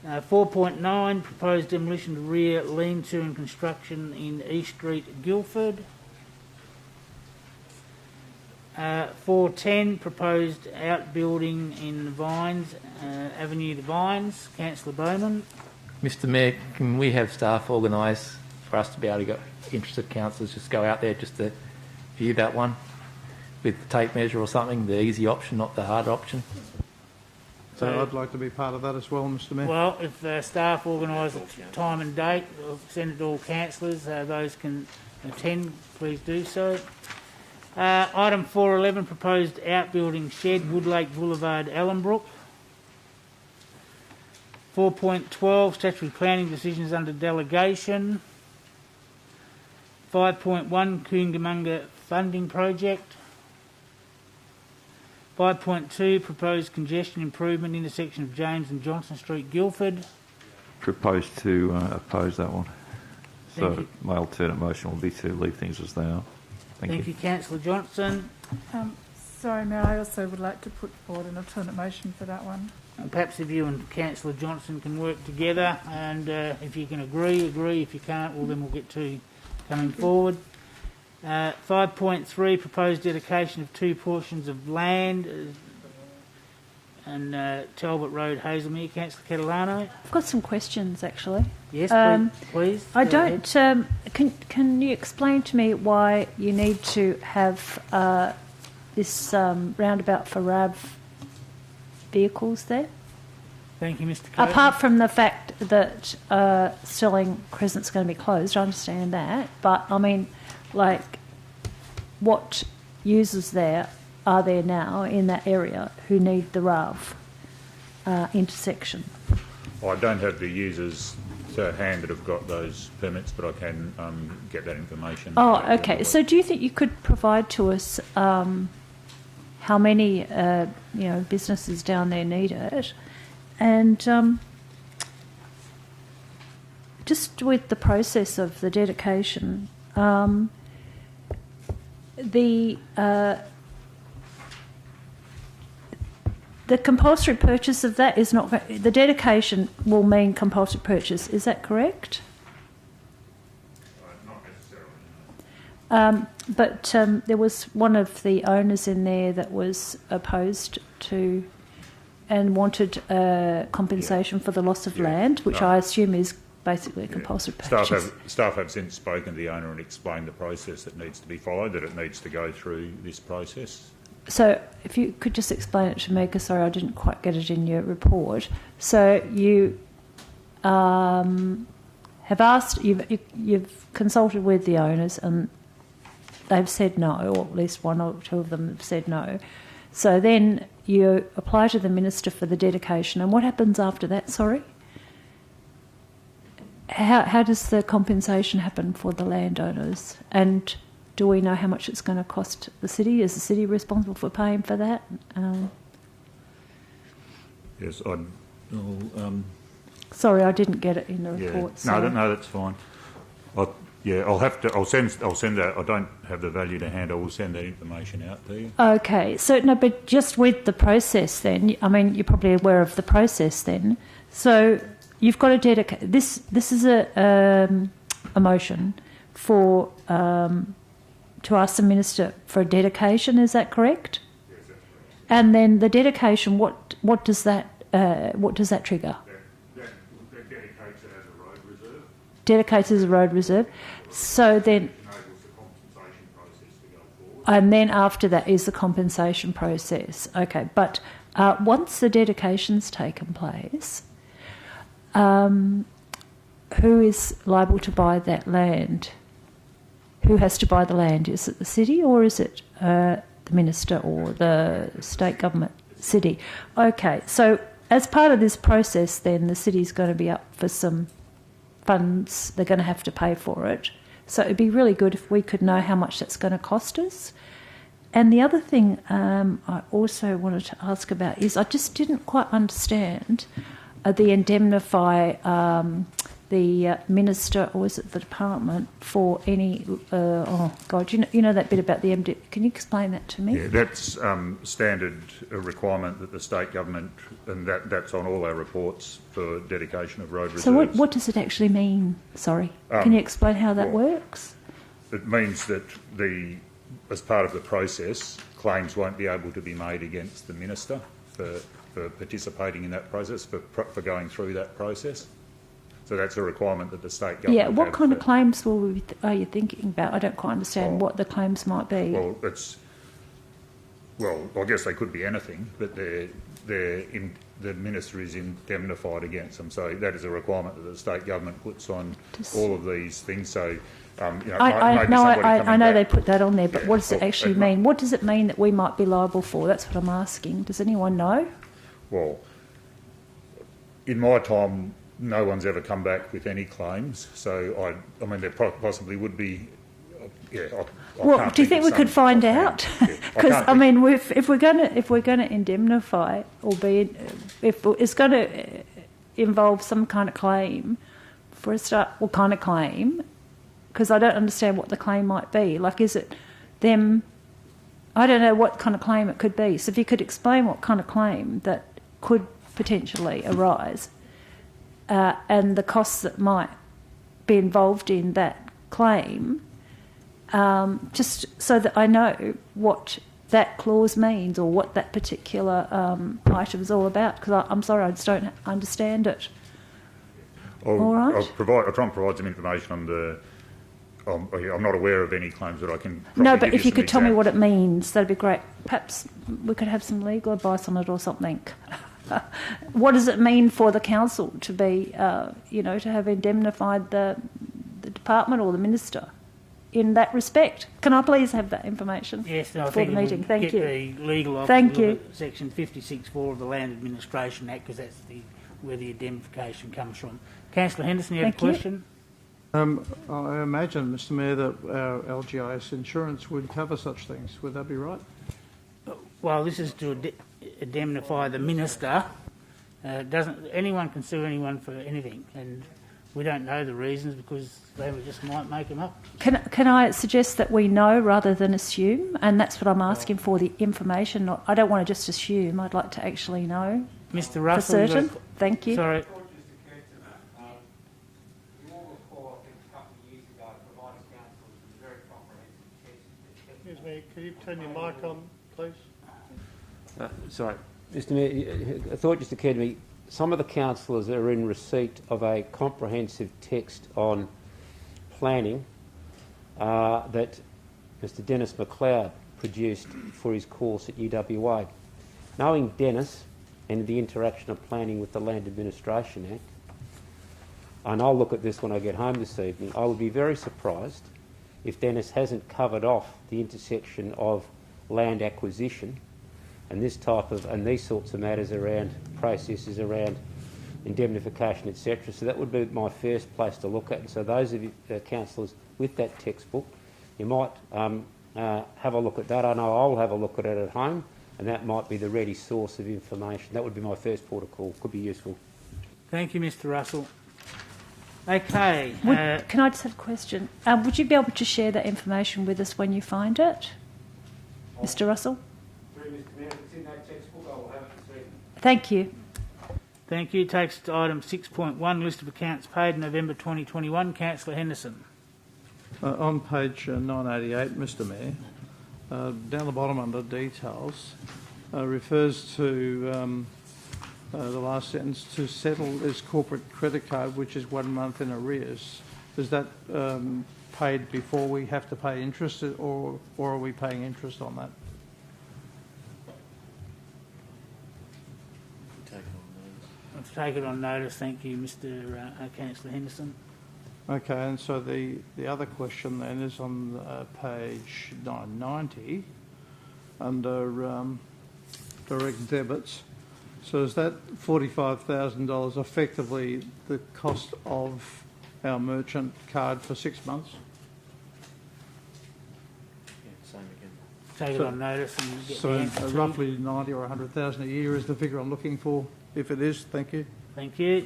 4.9, proposed demolition of rear lean-to and construction in East Street, Guildford. 4.10, proposed outbuilding in the Vines, Avenue The Vines. Councillor Bowman. Mr Mayor, can we have staff organise for us to be able to go, interested councillors just go out there just to view that one with the tape measure or something, the easy option, not the hard option? So I'd like to be part of that as well, Mr Mayor. Well, if staff organise a time and date, we'll send it to all councillors. Those can attend, please do so. Item 4.11, proposed outbuilding shed, Woodlake Boulevard, Ellenbrook. 4.12, statutory planning decisions under delegation. 5.1, Coongamunga funding project. 5.2, proposed congestion improvement intersection of James and Johnson Street, Guildford. Propose to oppose that one. Thank So you. my alternate motion will be to leave things as they are. Thank you, Councillor Johnson. Sorry, Mayor, I also would like to put forward an alternate motion for that one. And perhaps if you and Councillor Johnson can work together, and if you can agree. If you can't, well then we'll get to coming forward. 5.3, proposed dedication of two portions of land and Talbot Road, Hazelmere. Councillor Catalano. I've got some questions, actually. Yes, please. I go don't. ahead. Can you explain to me why you need to have this roundabout for RAV vehicles there? Thank you, Mr. Coates. Apart from the fact that Stirling Crescent's going to be closed, I understand that. But I mean, like, what users are there now in that area who need the RAV intersection? I don't have the users to hand that have got those permits, but I can get that information. Oh, okay. So do you think you could provide to us how many businesses down there need it? And just with the process of the dedication, the compulsory purchase of that is not... The dedication will mean compulsory purchase. Is that correct? Not necessarily, no. But there was one of the owners in there that was opposed to and wanted compensation for the loss of land, which I assume is basically a compulsory purchase. Staff have since spoken to the owner and explained the process that needs to be followed, that it needs to go through this process. So if you could just explain it to me, because sorry, I didn't quite get it in your report. So you have asked, you've consulted with the owners and they've said no, or at least one or two of them have said no. So then you apply to the Minister for the dedication, and what happens after that, sorry? How does the compensation happen for the landowners? And do we know how much it's going to cost the city? Is the city responsible for paying for that? Yes, sorry, I didn't get it in the report. No, that's fine. I'll send that. I don't have the value to hand. I will send that information out to you. Okay, so no, but just with the process, then. I mean, you're probably aware of the process, then. So you've got to dedicate. This is a motion for to ask the Minister for a dedication. Is that correct? Yes, that's correct. And then the dedication. What does that trigger? That dedicates it as a road reserve. Dedicates as a road reserve. So then, and then after that is the compensation process. Okay, but once the dedication's taken place, who is liable to buy that land? Who has to buy the land? Is it the city or is it the Minister or the state government? City. Okay, so as part of this process then the city's going to be up for some funds. They're going to have to pay for it. So it'd be really good if we could know how much that's going to cost us. And the other thing I also wanted to ask about is I just didn't quite understand the indemnify the Minister, or is it the Department, for any... you know that bit about the MD... Can you explain that to me? Yeah, that's standard requirement that the state government, and that's on all our reports for dedication of road reserves. So what does it actually mean? Sorry. Can you explain how that works? It means that as part of the process, claims won't be able to be made against the Minister for participating in that process, for going through that process. So that's a requirement that the state government... Yeah, what kind of claims are you thinking about? I don't quite understand what the claims might be. Well, I guess they could be anything, but the Minister is indemnified against them. So that is a requirement that the state government puts on all of these things. So, I know they put that on there, but what does it actually mean? What does it mean that we might be liable for? That's what I'm asking. Does anyone know? Well, in my time, no one's ever come back with any claims. So, I mean, there possibly would be... Well, do you think we could find out? Because I mean, if we're going to indemnify, if it's going to involve some kind of claim for a start, what kind of claim? Because I don't understand what the claim might be. Like, is it them? I don't know what kind of claim it could be. So if you could explain what kind of claim that could potentially arise, and the costs that might be involved in that claim. Just so that I know what that clause means or what that particular item is all about, because I'm sorry, I just don't understand it. All right. I'll try and provide some information on the... I'm not aware of any claims that I can... No, but if you could tell me what it means, that'd be great. Perhaps we could have some legal advice on it or something. What does it mean for the council to be, to have indemnified the department or the Minister? In that respect, can I please have that information? Yes, no, for the meeting? Thank you. The legal officer. Thank you. Section 56(4) of the Land Administration Act, because that's the where the indemnification comes from. Councillor Henderson, you have a Thank you. question? I imagine, Mr Mayor, that our LGIS insurance would cover such things. Would that be right? Well, this is to indemnify the minister. Anyone can sue anyone for anything, and we don't know the reasons because they just might make them up. Can I suggest that we know rather than assume? And that's what I'm asking for, the information. I don't want to just assume. I'd like to actually know. Mr Russell, for certain. Thank you. Sorry. Excuse me, could you turn your mic on, please? Sorry, Mr Mayor, a thought just occurred to me. Some of the councillors are in receipt of a comprehensive text on planning that Mr Dennis McLeod produced for his course at UWA. Knowing Dennis and the interaction of planning with the Land Administration Act, and I'll look at this when I get home this evening, I would be very surprised if Dennis hasn't covered off the intersection of land acquisition and these sorts of matters around processes around indemnification, etc. So that would be my first place to look at. And so those of you councillors with that textbook, you might have a look at that. I know I'll have a look at it at home, and that might be the ready source of information. That would be my first port of call. Could be useful. Thank you, Mr Russell. Okay. Can I just have a question? Would you be able to share that information with us when you find it, Mr Russell? Thank you. Thank you. Takes to item 6.1, list of accounts paid November 2021. Councillor Henderson. On page 988, Mr Mayor, down the bottom under details, refers to the last sentence, to settle this corporate credit card, which is 1 month in arrears. Is that paid before we have to pay interest, or are we paying interest on that? I've taken on notice. Thank you, Mr Councillor Henderson. Okay, and so the other question then is on page 990 under direct debits. So is that $45,000 effectively the cost of our merchant card for 6 months? Yeah, same again. Take it on notice and get the So answer. roughly 90 or 100,000 a year is the figure I'm looking for. If it is, thank you. Thank you.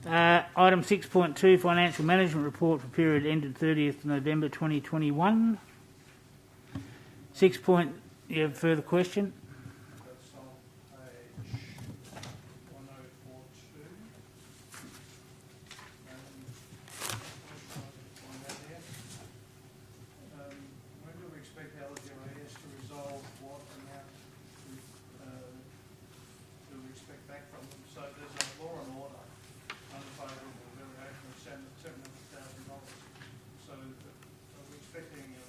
Item 6.2, Financial Management Report for period ended 30th November 2021. 6. You have a further question? That's on page 1042. When do we expect LGIS to resolve what amount do we expect back from them? So there's a law and order unfavourable variation of $700,000. So are we expecting a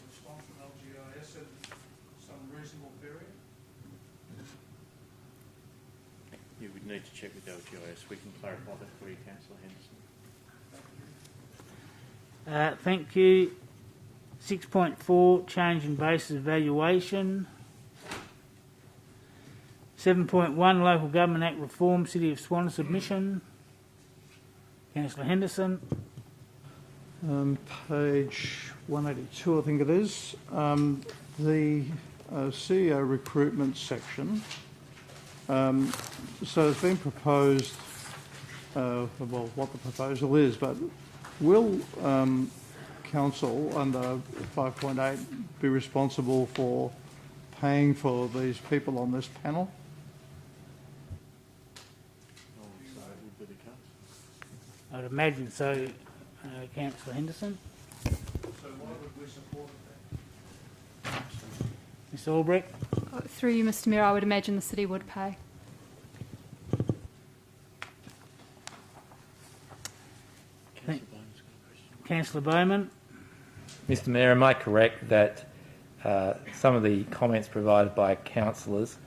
response from LGIS in some reasonable period? You would need to check with LGIS. We can clarify that for you, Councillor Henderson. Thank you. 6.4, change in basis of valuation. 7.1, Local Government Act Reform, City of Swan submission. Councillor Henderson. Page 182, I think it is. The CEO recruitment section. So it's been proposed, well, what the proposal is, but will Council under 5.8 be responsible for paying for these people on this panel? I'd imagine so, Councillor Henderson. So why would we support that? Ms Albrecht. Through you, Mr Mayor, I would imagine the city would pay. Councillor Bowman. Mr Mayor, am I correct that some of the comments provided by councillors,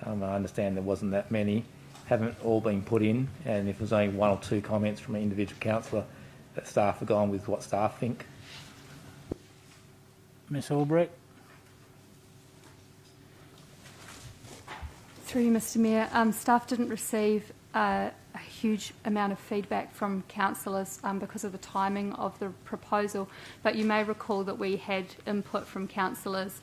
I understand there wasn't that many, haven't all been put in, and if there's only 1 or 2 comments from an individual councillor, that staff have gone with what staff think? Ms Albrecht. Through you, Mr Mayor, staff didn't receive a huge amount of feedback from councillors because of the timing of the proposal, but you may recall that we had input from councillors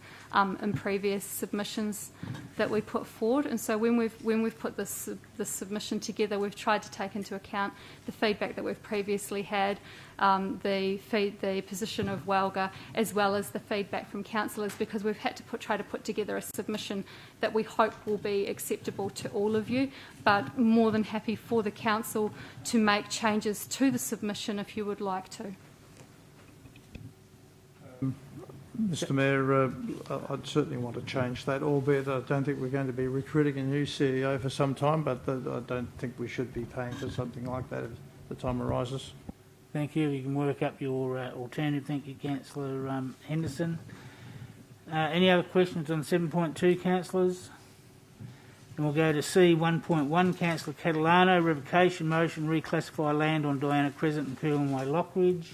in previous submissions that we put forward, and so when we've put this submission together, we've tried to take into account the feedback that we've previously had, the position of WELGA, as well as the feedback from councillors, because we've had to try to put together a submission that we hope will be acceptable to all of you, but more than happy for the council to make changes to the submission if you would like to. Mr Mayor, I'd certainly want to change that, albeit I don't think we're going to be recruiting a new CEO for some time, but I don't think we should be paying for something like that if the time arises. Thank you. You can work up your alternative. Thank you, Councillor Henderson. Any other questions on 7.2, councillors? And we'll go to C 1.1, Councillor Catalano, revocation motion, reclassify land on Diana Crescent and Curlin Way, Lockridge.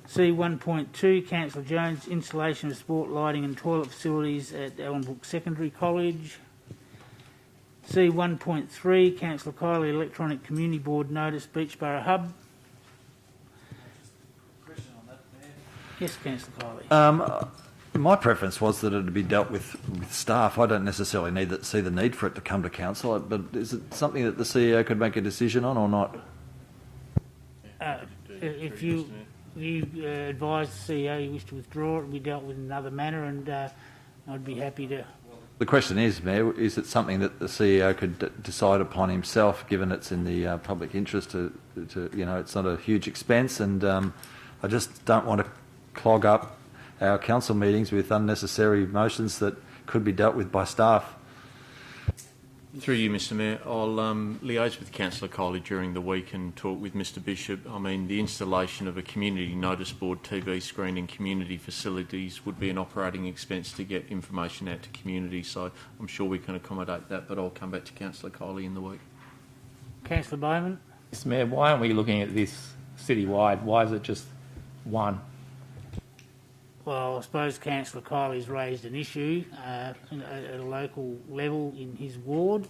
C 1.2, Councillor Jones, installation of sport lighting and toilet facilities at Ellenbrook Secondary College. C 1.3, Councillor Kiley, electronic community board notice, Beachborough Hub. Yes, Councillor Kiley. My preference was that it would be dealt with staff. I don't necessarily see the need for it to come to council, but is it something that the CEO could make a decision on or not? If you advise the CEO you wish to withdraw, it will be dealt with in another manner, and I'd be happy to. The question is, Mayor, is it something that the CEO could decide upon himself, given it's in the public interest to it's not a huge expense, and I just don't want to clog up our council meetings with unnecessary motions that could be dealt with by staff. Through you, Mr Mayor, I'll liaise with Councillor Kiley during the week and talk with Mr Bishop. I mean, the installation of a community notice board, TV screen and community facilities would be an operating expense to get information out to community, so I'm sure we can accommodate that, but I'll come back to Councillor Kiley in the week. Councillor Bowman. Mr Mayor, why aren't we looking at this citywide? Why is it just one? Well, I suppose Councillor Kiley's raised an issue at a local level in his ward.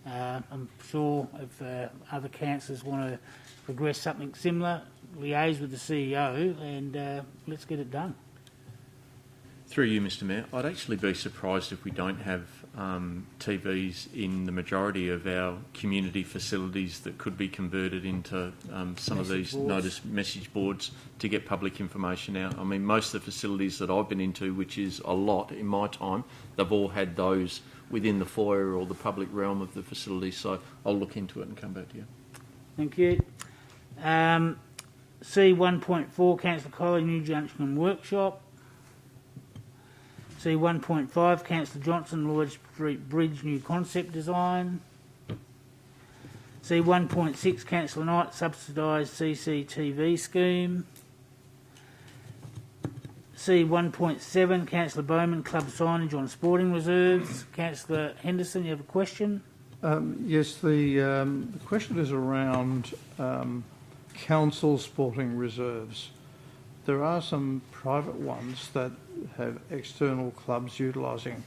I'm sure if other councillors want to progress something similar, liaise with the CEO and let's get it done. Through you, Mr Mayor, I'd actually be surprised if we don't have TVs in the majority of our community facilities that could be converted into some of these notice message boards to get public information out. I mean, most of the facilities that I've been into, which is a lot in my time, they've all had those within the foyer or the public realm of the facility, so I'll look into it and come back to you. Thank you. C 1.4, Councillor Kiley, New Junction Workshop. C 1.5, Councillor Johnson, Lloyd Street Bridge, new concept design. C 1.6, Councillor Knight, subsidised CCTV scheme. C 1.7, Councillor Bowman, club signage on sporting reserves. Councillor Henderson, you have a question? Yes, the question is around council sporting reserves. There are some private ones that have external clubs utilising.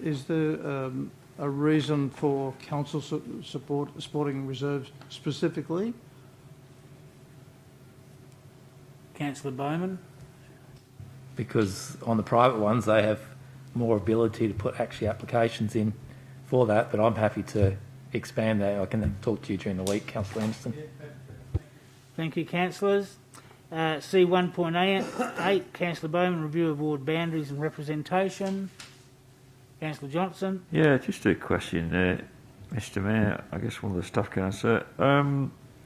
Is there a reason for council support sporting reserves specifically? Councillor Bowman. Because on the private ones they have more ability to put actually applications in for that, but I'm happy to expand that. I can talk to you during the week, Councillor Anderson. Thank you, councillors. C 1.8, Councillor Bowman, review of ward boundaries and representation. Councillor Johnson. Yeah, just a question, Mr Mayor. I guess one of the staff can answer.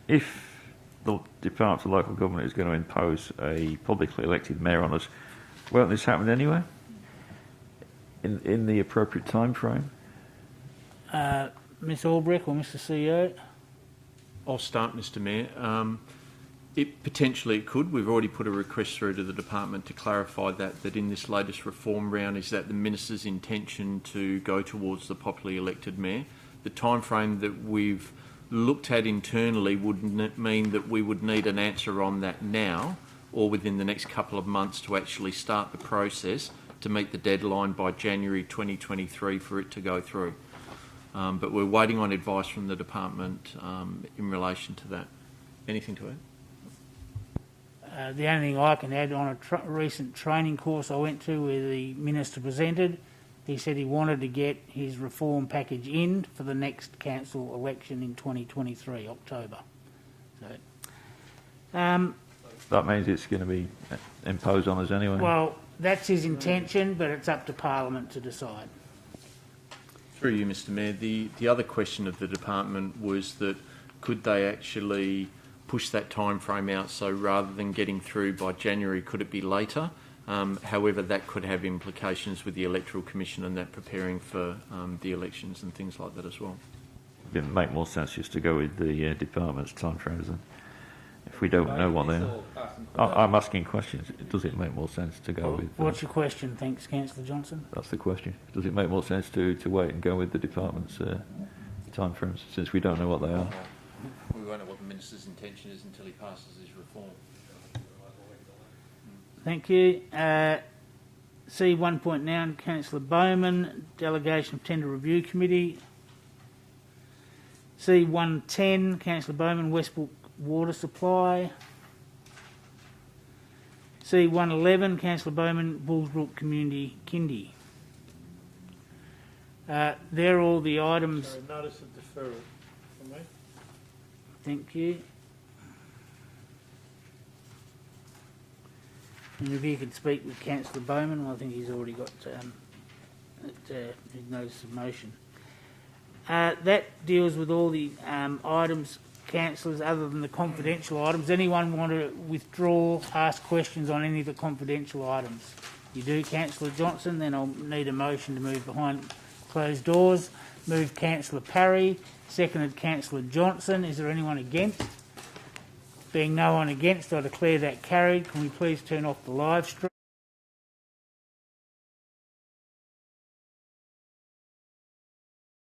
If the Department of Local Government is going to impose a publicly elected mayor on us, won't this happen anyway? In the appropriate time frame? Ms Albrecht or Mr CEO? I'll start, Mr Mayor. Potentially it could. We've already put a request through to the department to clarify that in this latest reform round is that the minister's intention to go towards the popularly elected mayor. The time frame that we've looked at internally would mean that we would need an answer on that now or within the next couple of months to actually start the process to meet the deadline by January 2023 for it to go through. But we're waiting on advice from the department in relation to that. Anything to add? The only thing I can add, on a recent training course I went to where the Minister presented, he said he wanted to get his reform package in for the next council election in 2023, October. So, that means it's going to be imposed on us anyway. well, that's his intention, but it's up to Parliament to decide. Through you, Mr Mayor, the other question of the department was that could they actually push that time frame out, so rather than getting through by January, could it be later? However, that could have implications with the Electoral Commission and that preparing for the elections and things like that as well. It would make more sense just to go with the department's timeframes then. If we don't know what they are. I'm asking questions. Does it make more sense to go with... What's your question? Thanks, Councillor Johnson. That's the question. Does it make more sense to wait and go with the department's timeframes, since we don't know what they are? We won't know what the Minister's intention is until he passes his reform. Thank you. C1.9, Councillor Bowman, Delegation of Tender Review Committee. C110, Councillor Bowman, Westbrook Water Supply. C111, Councillor Bowman, Bullsbrook Community Kindy. They're all the items. Sorry, notice of deferral for me. Thank you. And if you could speak with Councillor Bowman, well, I think he's already got his notice of motion. That deals with all the items, councillors, other than the confidential items. Anyone want to withdraw, ask questions on any of the confidential items? You do, Councillor Johnson, then I'll need a motion to move behind closed doors. Move Councillor Parry, seconded Councillor Johnson. Is there anyone against? Being no one against, I declare that carried. Can we please turn off the live stream?